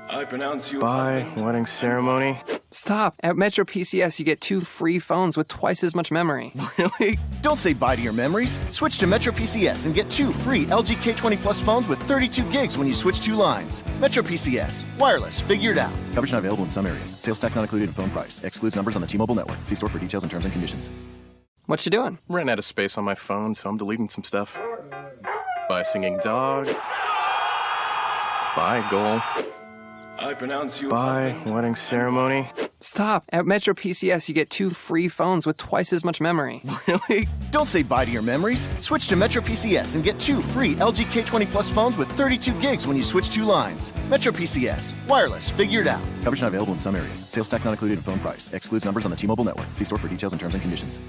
I pronounce you. By wedding ceremony. Stop. At Metro PCS, you get 2 free phones with twice as much memory. Really? Don't say bye to your memories. Switch to Metro PCS and get 2 free LG K20 Plus phones with 32 gigs when you switch 2 lines. Metro PCS. Wireless. Figured out. Coverage not available in some areas. Sales tax not included in phone price. Excludes numbers on the T-Mobile network. See store for details and terms and conditions. What you doing? Ran out of space on my phone, so I'm deleting some stuff. By singing dog. By goal. I pronounce you Bye, husband. wedding ceremony. Stop. At Metro PCS, you get 2 free phones with twice as much memory. Really? Don't say bye to your memories. Switch to Metro PCS and get 2 free LG K20 Plus phones with 32 gigs when you switch 2 lines. Metro PCS. Wireless. Figured out. Coverage not available in some areas. Sales tax not included in phone price. Excludes numbers on the T-Mobile network. See store for details and terms and conditions.